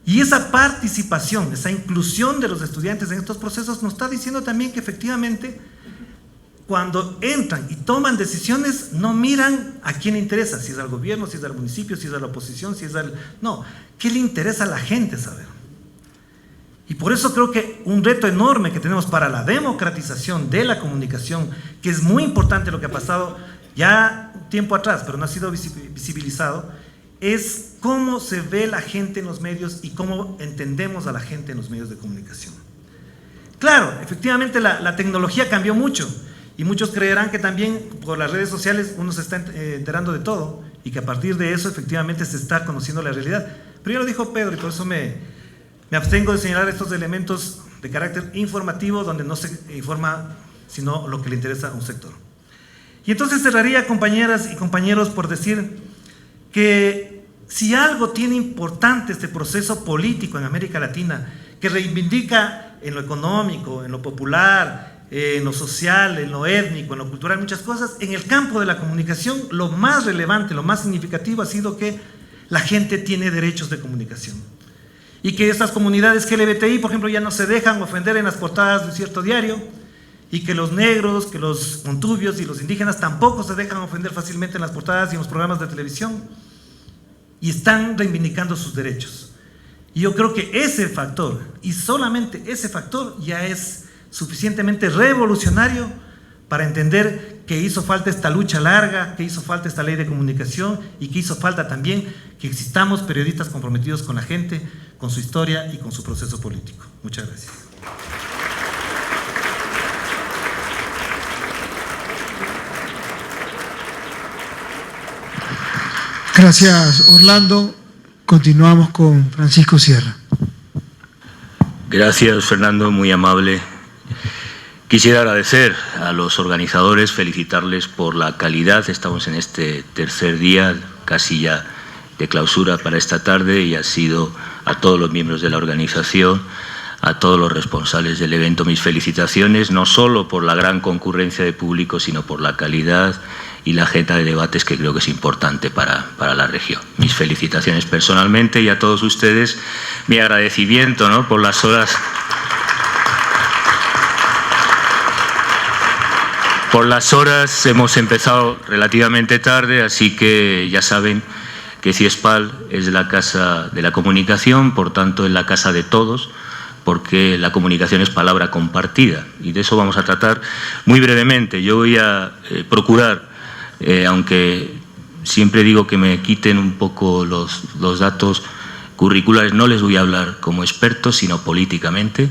Y esa participación, esa inclusión de los estudiantes en estos procesos nos está diciendo también que efectivamente cuando entran y toman decisiones no miran a quién le interesa, si es al gobierno, si es al municipio, si es a la oposición, si es al... No, ¿qué le interesa a la gente saber? Y por eso creo que un reto enorme que tenemos para la democratización de la comunicación, que es muy importante lo que ha pasado ya un tiempo atrás, pero no ha sido visibilizado, es cómo se ve la gente en los medios y cómo entendemos a la gente en los medios de comunicación. Claro, efectivamente la tecnología cambió mucho y muchos creerán que también por las redes sociales uno se está enterando de todo y que a partir de eso efectivamente se está conociendo la realidad. Pero ya lo dijo Pedro y por eso me abstengo de señalar estos elementos de carácter informativo donde no se informa sino lo que le interesa a un sector. Y entonces cerraría, compañeras y compañeros, por decir que si algo tiene importante este proceso político en América Latina, que reivindica en lo económico, en lo popular, en lo social, en lo étnico, en lo cultural, muchas cosas, en el campo de la comunicación, lo más relevante, lo más significativo ha sido que la gente tiene derechos de comunicación. Y que estas comunidades LGBTI, por ejemplo, ya no se dejan ofender en las portadas de un cierto diario, y que los negros, que los montubios y los indígenas tampoco se dejan ofender fácilmente en las portadas y en los programas de televisión, y están reivindicando sus derechos. Y yo creo que ese factor, y solamente ese factor, ya es suficientemente revolucionario para entender que hizo falta esta lucha larga, que hizo falta esta ley de comunicación y que hizo falta también que existamos periodistas comprometidos con la gente, con su historia y con su proceso político. Muchas gracias. Gracias, Orlando. Continuamos con Francisco Sierra. Gracias, Fernando, muy amable. Quisiera agradecer a los organizadores, felicitarles por la calidad. Estamos en este tercer día, casi ya de clausura para esta tarde, y ha sido a todos los miembros de la organización, a todos los responsables del evento, mis felicitaciones, no solo por la gran concurrencia de público, sino por la calidad y la agenda de debates que creo que es importante para la región. Mis felicitaciones personalmente y a todos ustedes mi agradecimiento, ¿no?, por las horas... Por las horas hemos empezado relativamente tarde, así que ya saben que CIESPAL es la casa de la comunicación, por tanto es la casa de todos, porque la comunicación es palabra compartida y de eso vamos a tratar muy brevemente. Yo voy a procurar, aunque siempre digo que me quiten un poco los datos, curriculares no les voy a hablar como experto, sino políticamente,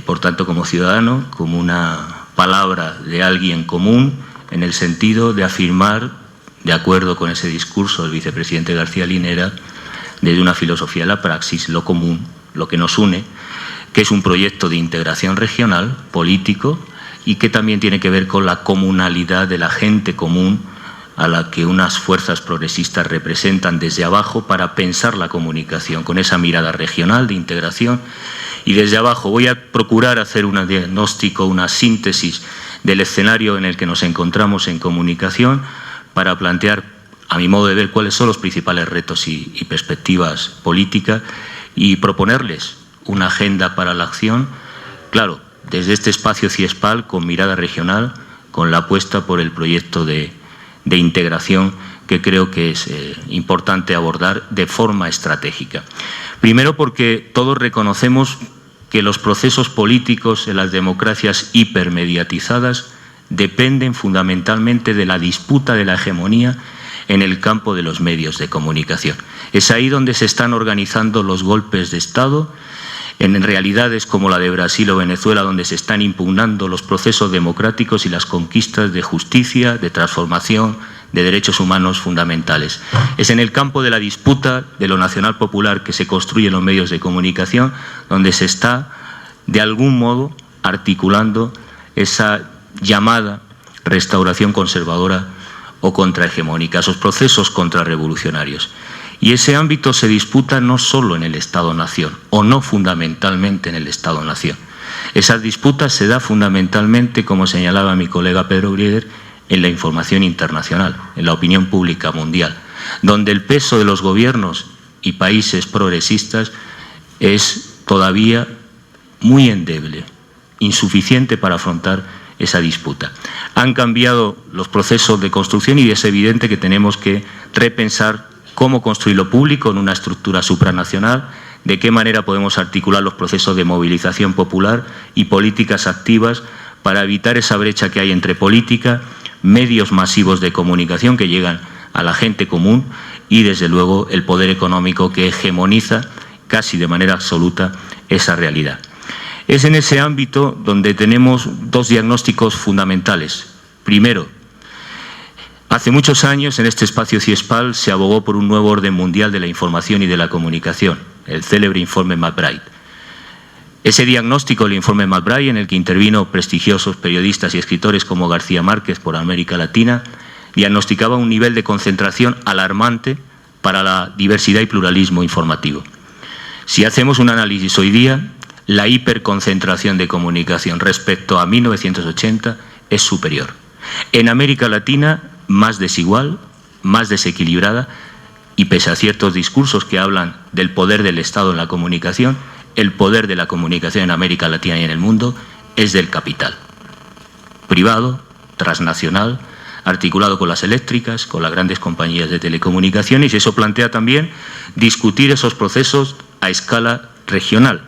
por tanto como ciudadano, como una palabra de alguien común, en el sentido de afirmar, de acuerdo con ese discurso del vicepresidente García Linera, desde una filosofía de la praxis, lo común, lo que nos une, que es un proyecto de integración regional, político, y que también tiene que ver con la comunalidad de la gente común a la que unas fuerzas progresistas representan desde abajo para pensar la comunicación, con esa mirada regional de integración. Y desde abajo voy a procurar hacer un diagnóstico, una síntesis del escenario en el que nos encontramos en comunicación para plantear, a mi modo de ver, cuáles son los principales retos y perspectivas políticas y proponerles una agenda para la acción, claro, desde este espacio CIESPAL con mirada regional, con la apuesta por el proyecto de integración que creo que es importante abordar de forma estratégica. Primero porque todos reconocemos que los procesos políticos en las democracias hipermediatizadas dependen fundamentalmente de la disputa de la hegemonía en el campo de los medios de comunicación. Es ahí donde se están organizando los golpes de Estado, en realidades como la de Brasil o Venezuela, donde se están impugnando los procesos democráticos y las conquistas de justicia, de transformación, de derechos humanos fundamentales. Es en el campo de la disputa de lo nacional popular que se construyen los medios de comunicación, donde se está, de algún modo, articulando esa llamada restauración conservadora o contrahegemónica, esos procesos contrarrevolucionarios. Y ese ámbito se disputa no solo en el Estado-Nación, o no fundamentalmente en el Estado-Nación. Esas disputas se da fundamentalmente, como señalaba mi colega Pedro Grieger, en la información internacional, en la opinión pública mundial, donde el peso de los gobiernos y países progresistas es todavía muy endeble, insuficiente para afrontar esa disputa. Han cambiado los procesos de construcción y es evidente que tenemos que repensar cómo construir lo público en una estructura supranacional, de qué manera podemos articular los procesos de movilización popular y políticas activas para evitar esa brecha que hay entre política, medios masivos de comunicación que llegan a la gente común y, desde luego, el poder económico que hegemoniza casi de manera absoluta esa realidad. Es en ese ámbito donde tenemos dos diagnósticos fundamentales. Primero, hace muchos años en este espacio CIESPAL se abogó por un nuevo orden mundial de la información y de la comunicación, el célebre informe McBride. Ese diagnóstico, el informe McBride, en el que intervino prestigiosos periodistas y escritores como García Márquez por América Latina, diagnosticaba un nivel de concentración alarmante para la diversidad y pluralismo informativo. Si hacemos un análisis hoy día, la hiperconcentración de comunicación respecto a 1980 es superior. En América Latina, más desigual, más desequilibrada, y pese a ciertos discursos que hablan del poder del Estado en la comunicación, el poder de la comunicación en América Latina y en el mundo es del capital. Privado, transnacional, articulado con las eléctricas, con las grandes compañías de telecomunicaciones, y eso plantea también discutir esos procesos a escala regional.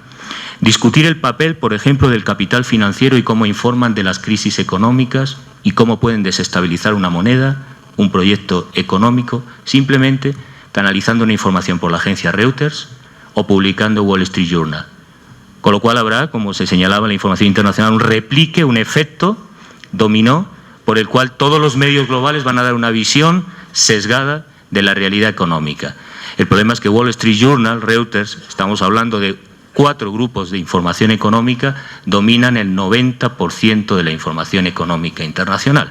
Discutir el papel, por ejemplo, del capital financiero y cómo informan de las crisis económicas y cómo pueden desestabilizar una moneda, un proyecto económico, simplemente canalizando una información por la agencia Reuters o publicando Wall Street Journal. Con lo cual habrá, como se señalaba en la información internacional, un replique, un efecto dominó por el cual todos los medios globales van a dar una visión sesgada de la realidad económica. El problema es que Wall Street Journal, Reuters, estamos hablando de 4 grupos de información económica, dominan el 90% de la información económica internacional.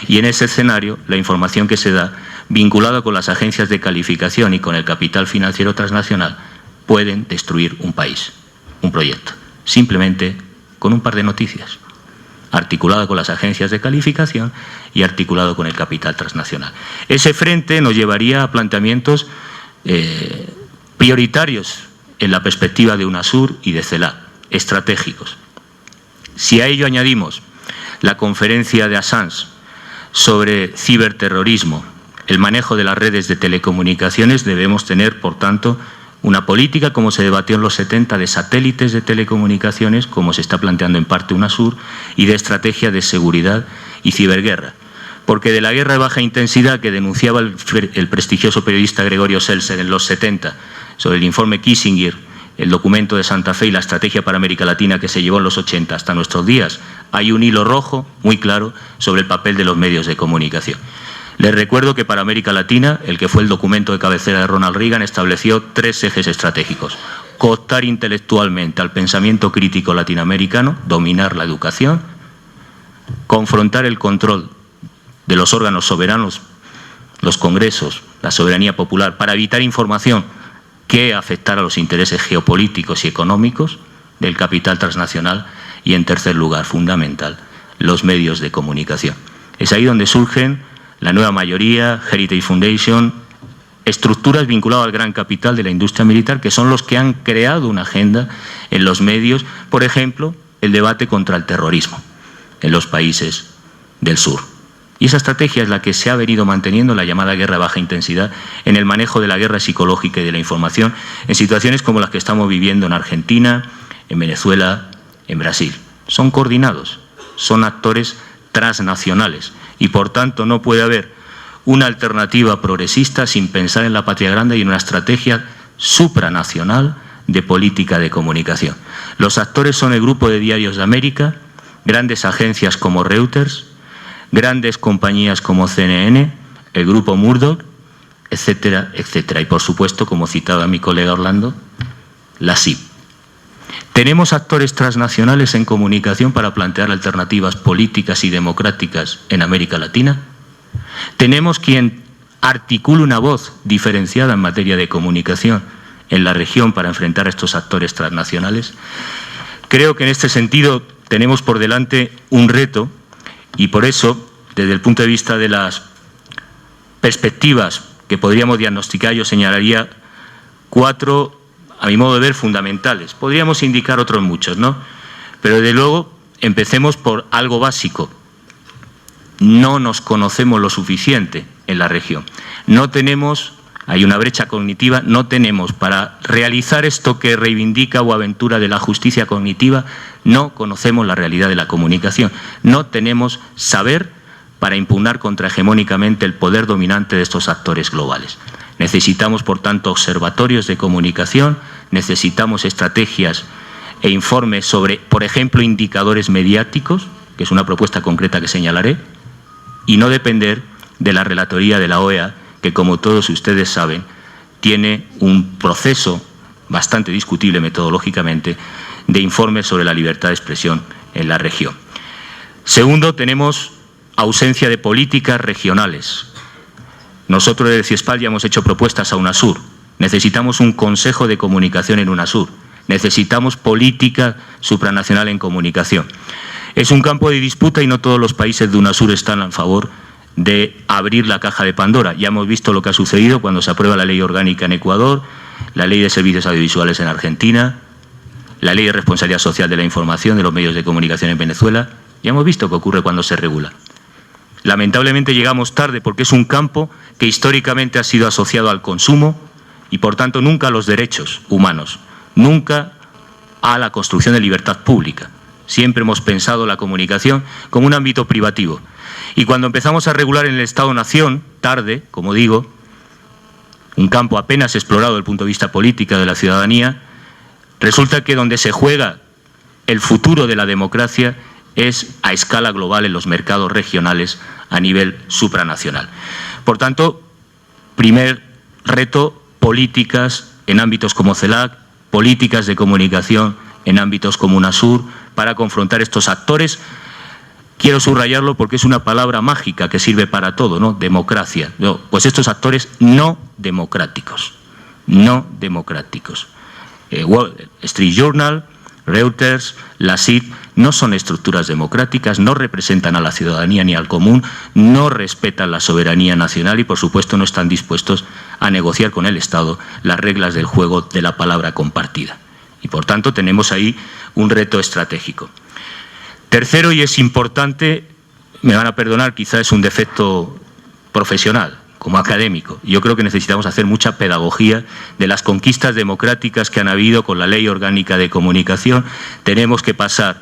Y en ese escenario, la información que se da, vinculada con las agencias de calificación y con el capital financiero transnacional, pueden destruir un país, un proyecto, simplemente con un par de noticias, articulado con las agencias de calificación y articulado con el capital transnacional. Ese frente nos llevaría a planteamientos prioritarios en la perspectiva de UNASUR y de CELAC, estratégicos. Si a ello añadimos la conferencia de Assange sobre ciberterrorismo, el manejo de las redes de telecomunicaciones, debemos tener, por tanto, una política, como se debatió en los 70, de satélites de telecomunicaciones, como se está planteando en parte UNASUR, y de estrategia de seguridad y ciberguerra. Porque de la guerra de baja intensidad que denunciaba el prestigioso periodista Gregorio Seltzer en los 70, sobre el informe Kissinger, el documento de Santa Fe y la estrategia para América Latina que se llevó en los 80 hasta nuestros días, hay un hilo rojo muy claro sobre el papel de los medios de comunicación. Les recuerdo que para América Latina, el que fue el documento de cabecera de Ronald Reagan, estableció 3 ejes estratégicos: cooptar intelectualmente al pensamiento crítico latinoamericano, dominar la educación, confrontar el control de los órganos soberanos, los congresos, la soberanía popular, para evitar información que afectara a los intereses geopolíticos y económicos del capital transnacional, y, en tercer lugar, fundamental, los medios de comunicación. Es ahí donde surgen la nueva mayoría, Heritage Foundation, estructuras vinculadas al gran capital de la industria militar, que son los que han creado una agenda en los medios, por ejemplo, el debate contra el terrorismo en los países del sur. Y esa estrategia es la que se ha venido manteniendo en la llamada guerra de baja intensidad, en el manejo de la guerra psicológica y de la información, en situaciones como las que estamos viviendo en Argentina, en Venezuela, en Brasil. Son coordinados, son actores transnacionales, y por tanto no puede haber una alternativa progresista sin pensar en la patria grande y en una estrategia supranacional de política de comunicación. Los actores son el Grupo de Diarios de América, grandes agencias como Reuters, grandes compañías como CNN, el Grupo Murdoch, etcétera, etcétera. Y, por supuesto, como citaba mi colega Orlando, la CIP. Tenemos actores transnacionales en comunicación para plantear alternativas políticas y democráticas en América Latina. Tenemos quien articula una voz diferenciada en materia de comunicación en la región para enfrentar a estos actores transnacionales. Creo que en este sentido tenemos por delante un reto, y por eso, desde el punto de vista de las perspectivas que podríamos diagnosticar, yo señalaría 4, a mi modo de ver, fundamentales. Podríamos indicar otros muchos, ¿no? Pero desde luego empecemos por algo básico. No nos conocemos lo suficiente en la región. No tenemos, hay una brecha cognitiva, no tenemos para realizar esto que reivindica o aventura de la justicia cognitiva, no conocemos la realidad de la comunicación. No tenemos saber para impugnar contrahegemónicamente el poder dominante de estos actores globales. Necesitamos, por tanto, observatorios de comunicación, necesitamos estrategias e informes sobre, por ejemplo, indicadores mediáticos, que es una propuesta concreta que señalaré, y no depender de la relatoría de la OEA, que, como todos ustedes saben, tiene un proceso bastante discutible metodológicamente de informes sobre la libertad de expresión en la región. Segundo, tenemos ausencia de políticas regionales. Nosotros desde CIESPAL ya hemos hecho propuestas a UNASUR. Necesitamos un Consejo de Comunicación en UNASUR. Necesitamos política supranacional en comunicación. Es un campo de disputa y no todos los países de UNASUR están a favor de abrir la caja de Pandora. Ya hemos visto lo que ha sucedido cuando se aprueba la ley orgánica en Ecuador, la ley de servicios audiovisuales en Argentina, la ley de responsabilidad social de la información de los medios de comunicación en Venezuela. Ya hemos visto qué ocurre cuando se regula. Lamentablemente llegamos tarde porque es un campo que históricamente ha sido asociado al consumo y, por tanto, nunca a los derechos humanos, nunca a la construcción de libertad pública. Siempre hemos pensado la comunicación como un ámbito privativo. Y cuando empezamos a regular en el Estado-Nación, tarde, como digo, un campo apenas explorado desde el punto de vista político de la ciudadanía, resulta que donde se juega el futuro de la democracia es a escala global en los mercados regionales a nivel supranacional. Por tanto, primer reto, políticas en ámbitos como CELAC, políticas de comunicación en ámbitos como UNASUR, para confrontar estos actores. Quiero subrayarlo porque es una palabra mágica que sirve para todo, ¿no? Democracia. No, pues estos actores no democráticos, no democráticos. Wall Street Journal, Reuters, la CID, no son estructuras democráticas, no representan a la ciudadanía ni al común, no respetan la soberanía nacional y, por supuesto, no están dispuestos a negociar con el Estado las reglas del juego de la palabra compartida. Y, por tanto, tenemos ahí un reto estratégico. Tercero, y es importante, me van a perdonar, quizá es un defecto profesional, como académico. Yo creo que necesitamos hacer mucha pedagogía de las conquistas democráticas que han habido con la Ley Orgánica de Comunicación. Tenemos que pasar,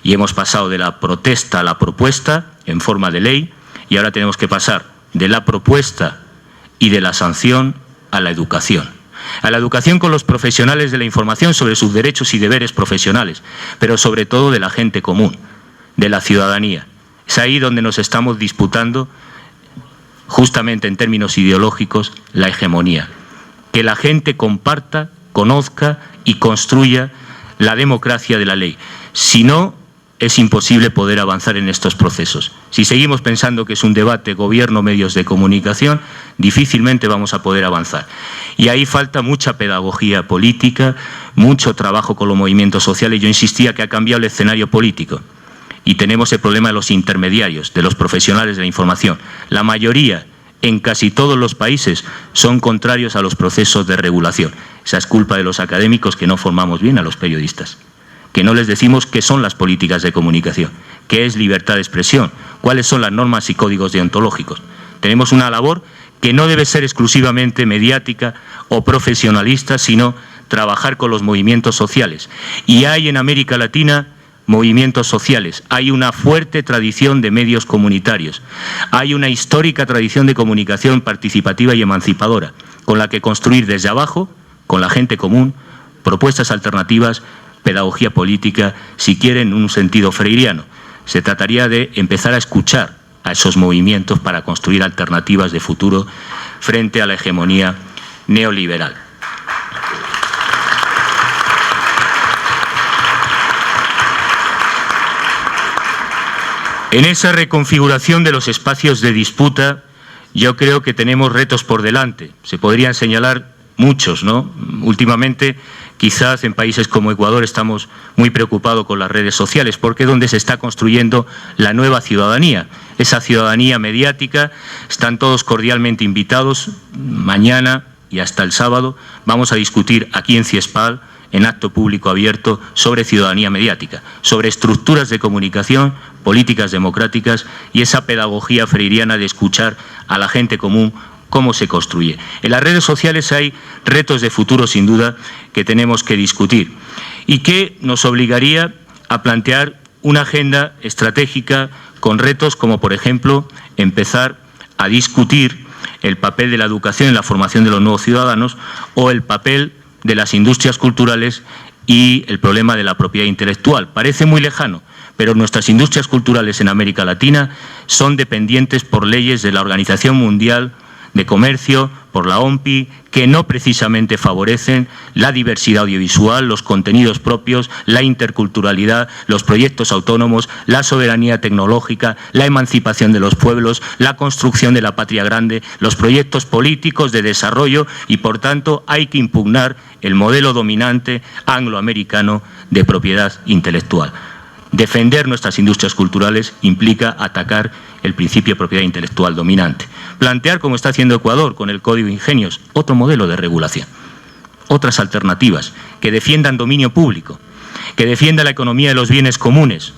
y hemos pasado de la protesta a la propuesta en forma de ley, y ahora tenemos que pasar de la propuesta y de la sanción a la educación. a la educación con los profesionales de la información sobre sus derechos y deberes profesionales, pero sobre todo de la gente común, de la ciudadanía. Es ahí donde nos estamos disputando, justamente en términos ideológicos, la hegemonía. Que la gente comparta, conozca y construya la democracia de la ley. Si no, es imposible poder avanzar en estos procesos. Si seguimos pensando que es un debate gobierno-medios de comunicación, difícilmente vamos a poder avanzar. Y ahí falta mucha pedagogía política, mucho trabajo con los movimientos sociales. Yo insistía que ha cambiado el escenario político y tenemos el problema de los intermediarios, de los profesionales de la información. La mayoría, en casi todos los países, son contrarios a los procesos de regulación. Esa es culpa de los académicos que no formamos bien a los periodistas, que no les decimos qué son las políticas de comunicación, qué es libertad de expresión, cuáles son las normas y códigos deontológicos. Tenemos una labor que no debe ser exclusivamente mediática o profesionalista, sino trabajar con los movimientos sociales. Y hay en América Latina movimientos sociales, hay una fuerte tradición de medios comunitarios, hay una histórica tradición de comunicación participativa y emancipadora, con la que construir desde abajo, con la gente común, propuestas alternativas, pedagogía política, si quieren, en un sentido freiriano. Se trataría de empezar a escuchar a esos movimientos para construir alternativas de futuro frente a la hegemonía neoliberal. En esa reconfiguración de los espacios de disputa, yo creo que tenemos retos por delante. Se podrían señalar muchos, ¿no? Últimamente, quizás en países como Ecuador estamos muy preocupados con las redes sociales, porque es donde se está construyendo la nueva ciudadanía, esa ciudadanía mediática. Están todos cordialmente invitados. Mañana y hasta el sábado vamos a discutir aquí en CIESPAL, en acto público abierto, sobre ciudadanía mediática, sobre estructuras de comunicación, políticas democráticas y esa pedagogía freiriana de escuchar a la gente común cómo se construye. En las redes sociales hay retos de futuro, sin duda, que tenemos que discutir y que nos obligaría a plantear una agenda estratégica con retos como, por ejemplo, empezar a discutir el papel de la educación en la formación de los nuevos ciudadanos o el papel de las industrias culturales y el problema de la propiedad intelectual. Parece muy lejano, pero nuestras industrias culturales en América Latina son dependientes por leyes de la Organización Mundial de Comercio, por la OMPI, que no precisamente favorecen la diversidad audiovisual, los contenidos propios, la interculturalidad, los proyectos autónomos, la soberanía tecnológica, la emancipación de los pueblos, la construcción de la patria grande, los proyectos políticos de desarrollo y, por tanto, hay que impugnar el modelo dominante angloamericano de propiedad intelectual. Defender nuestras industrias culturales implica atacar el principio de propiedad intelectual dominante. Plantear, como está haciendo Ecuador con el Código Ingenios, otro modelo de regulación, otras alternativas que defiendan dominio público, que defiendan la economía de los bienes comunes,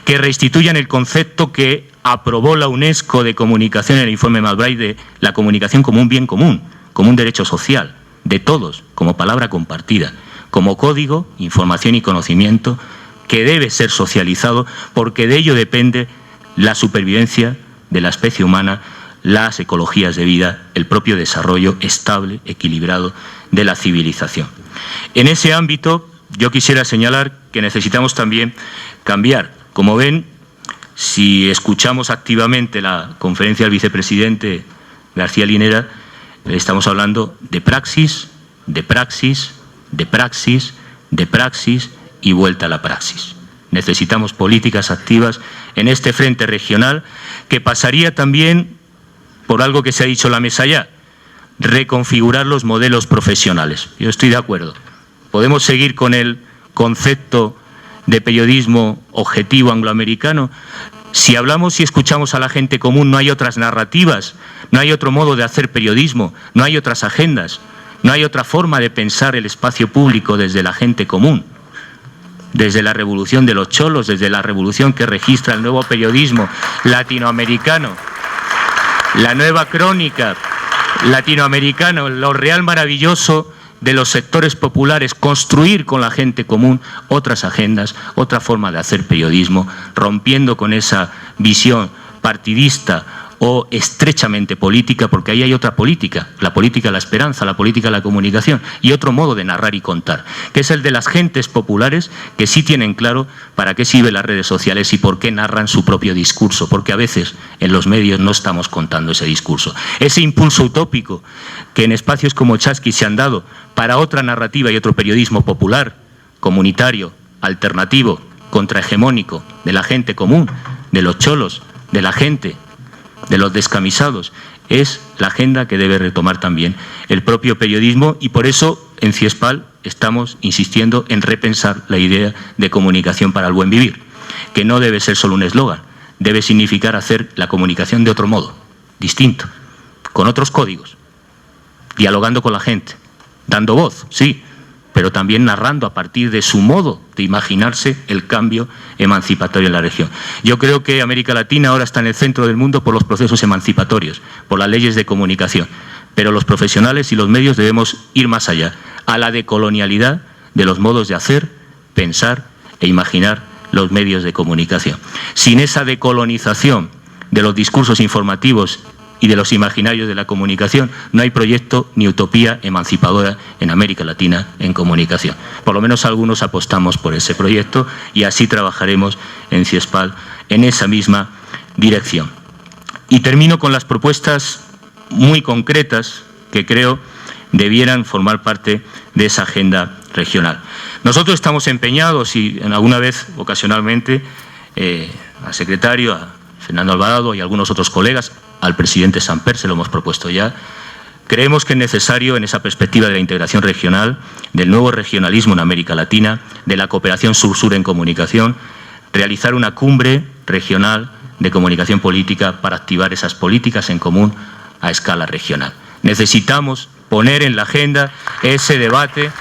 que restituyan el concepto que aprobó la UNESCO de comunicación en el informe McBride de la comunicación como un bien común, como un derecho social, de todos, como palabra compartida, como código, información y conocimiento que debe ser socializado porque de ello depende la supervivencia de la especie humana, las ecologías de vida, el propio desarrollo estable, equilibrado de la civilización. En ese ámbito, yo quisiera señalar que necesitamos también cambiar. Como ven, si escuchamos activamente la conferencia del vicepresidente García Linera, estamos hablando de praxis, de praxis, de praxis, de praxis y vuelta a la praxis. Necesitamos políticas activas en este frente regional que pasaría también por algo que se ha dicho en la mesa ya, reconfigurar los modelos profesionales. Yo estoy de acuerdo. Podemos seguir con el concepto de periodismo objetivo angloamericano. Si hablamos y escuchamos a la gente común, no hay otras narrativas, no hay otro modo de hacer periodismo, no hay otras agendas, no hay otra forma de pensar el espacio público desde la gente común. Desde la revolución de los cholos, desde la revolución que registra el nuevo periodismo latinoamericano, la nueva crónica latinoamericana, lo real maravilloso de los sectores populares, construir con la gente común otras agendas, otra forma de hacer periodismo, rompiendo con esa visión partidista o estrechamente política, porque ahí hay otra política, la política de la esperanza, la política de la comunicación, y otro modo de narrar y contar, que es el de las gentes populares que sí tienen claro para qué sirven las redes sociales y por qué narran su propio discurso, porque a veces en los medios no estamos contando ese discurso. Ese impulso utópico que en espacios como Chasqui se han dado para otra narrativa y otro periodismo popular, comunitario, alternativo, contrahegemónico, de la gente común, de los cholos, de la gente, de los descamisados, es la agenda que debe retomar también el propio periodismo, y por eso en CIESPAL estamos insistiendo en repensar la idea de comunicación para el buen vivir, que no debe ser solo un eslogan, debe significar hacer la comunicación de otro modo, distinto, con otros códigos, dialogando con la gente, dando voz, sí, pero también narrando a partir de su modo de imaginarse el cambio emancipatorio en la región. Yo creo que América Latina ahora está en el centro del mundo por los procesos emancipatorios, por las leyes de comunicación, pero los profesionales y los medios debemos ir más allá, a la decolonialidad de los modos de hacer, pensar e imaginar los medios de comunicación. Sin esa decolonización de los discursos informativos y de los imaginarios de la comunicación, no hay proyecto ni utopía emancipadora en América Latina en comunicación. Por lo menos algunos apostamos por ese proyecto y así trabajaremos en CIESPAL en esa misma dirección. Y termino con las propuestas muy concretas que creo debieran formar parte de esa agenda regional. Nosotros estamos empeñados, y en alguna vez, ocasionalmente, al secretario, a Fernando Alvarado y algunos otros colegas, al presidente Samper, se lo hemos propuesto ya. Creemos que es necesario, en esa perspectiva de la integración regional, del nuevo regionalismo en América Latina, de la cooperación sur-sur en comunicación, realizar una cumbre regional de comunicación política para activar esas políticas en común a escala regional. Necesitamos poner en la agenda ese debate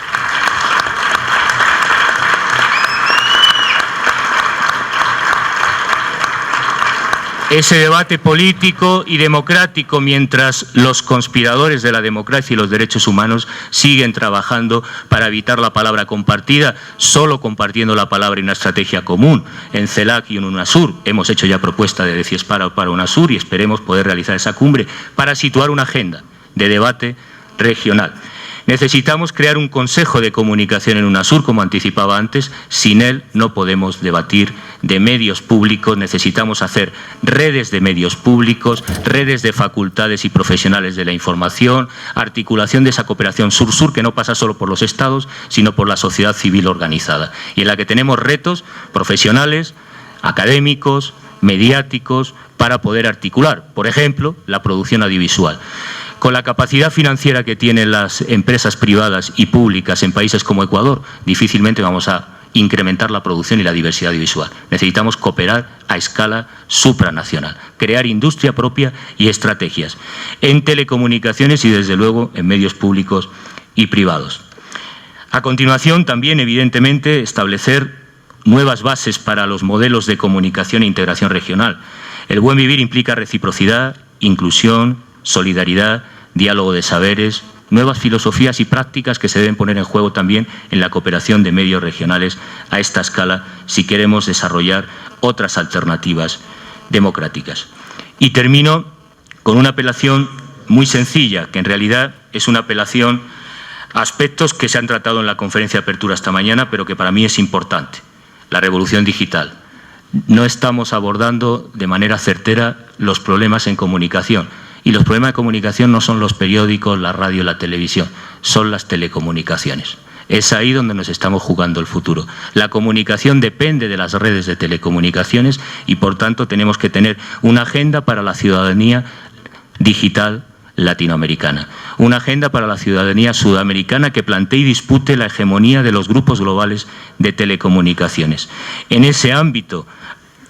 político y democrático, mientras los conspiradores de la democracia y los derechos humanos siguen trabajando para evitar la palabra compartida, solo compartiendo la palabra y una estrategia común. En CELAC y en UNASUR hemos hecho ya propuesta de CIESPAL para UNASUR y esperemos poder realizar esa cumbre para situar una agenda de debate regional. Necesitamos crear un consejo de comunicación en UNASUR, como anticipaba antes. Sin él no podemos debatir de medios públicos. Necesitamos hacer redes de medios públicos, redes de facultades y profesionales de la información, articulación de esa cooperación sur-sur que no pasa solo por los estados, sino por la sociedad civil organizada, y en la que tenemos retos profesionales, académicos, mediáticos, para poder articular, por ejemplo, la producción audiovisual. Con la capacidad financiera que tienen las empresas privadas y públicas en países como Ecuador, difícilmente vamos a incrementar la producción y la diversidad audiovisual. Necesitamos cooperar a escala supranacional, crear industria propia y estrategias en telecomunicaciones y, desde luego, en medios públicos y privados. A continuación, también, evidentemente, establecer nuevas bases para los modelos de comunicación e integración regional. El buen vivir implica reciprocidad, inclusión, solidaridad, diálogo de saberes, nuevas filosofías y prácticas que se deben poner en juego también en la cooperación de medios regionales a esta escala si queremos desarrollar otras alternativas democráticas. Y termino con una apelación muy sencilla, que en realidad es una apelación a aspectos que se han tratado en la conferencia de apertura esta mañana, pero que para mí es importante: la revolución digital. No estamos abordando de manera certera los problemas en comunicación. Y los problemas de comunicación no son los periódicos, la radio, la televisión, son las telecomunicaciones. Es ahí donde nos estamos jugando el futuro. La comunicación depende de las redes de telecomunicaciones y, por tanto, tenemos que tener una agenda para la ciudadanía digital latinoamericana. Una agenda para la ciudadanía sudamericana que plantee y dispute la hegemonía de los grupos globales de telecomunicaciones. En ese ámbito,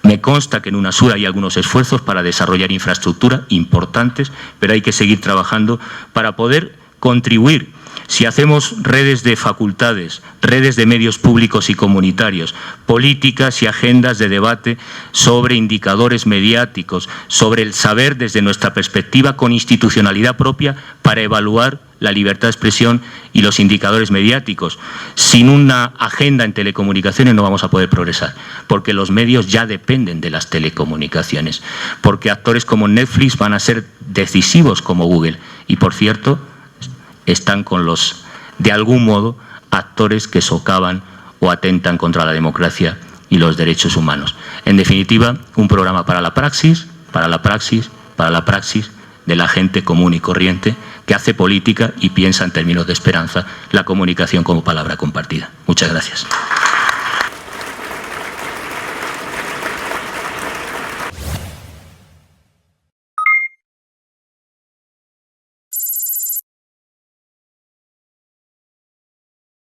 me consta que en UNASUR hay algunos esfuerzos para desarrollar infraestructura importantes, pero hay que seguir trabajando para poder contribuir Si hacemos redes de facultades, redes de medios públicos y comunitarios, políticas y agendas de debate sobre indicadores mediáticos, sobre el saber desde nuestra perspectiva con institucionalidad propia para evaluar la libertad de expresión y los indicadores mediáticos. Sin una agenda en telecomunicaciones no vamos a poder progresar, porque los medios ya dependen de las telecomunicaciones, porque actores como Netflix van a ser decisivos como Google y, por cierto, están con los, de algún modo, actores que socavan o atentan contra la democracia y los derechos humanos. En definitiva, un programa para la praxis de la gente común y corriente que hace política y piensa en términos de esperanza la comunicación como palabra compartida. Muchas gracias.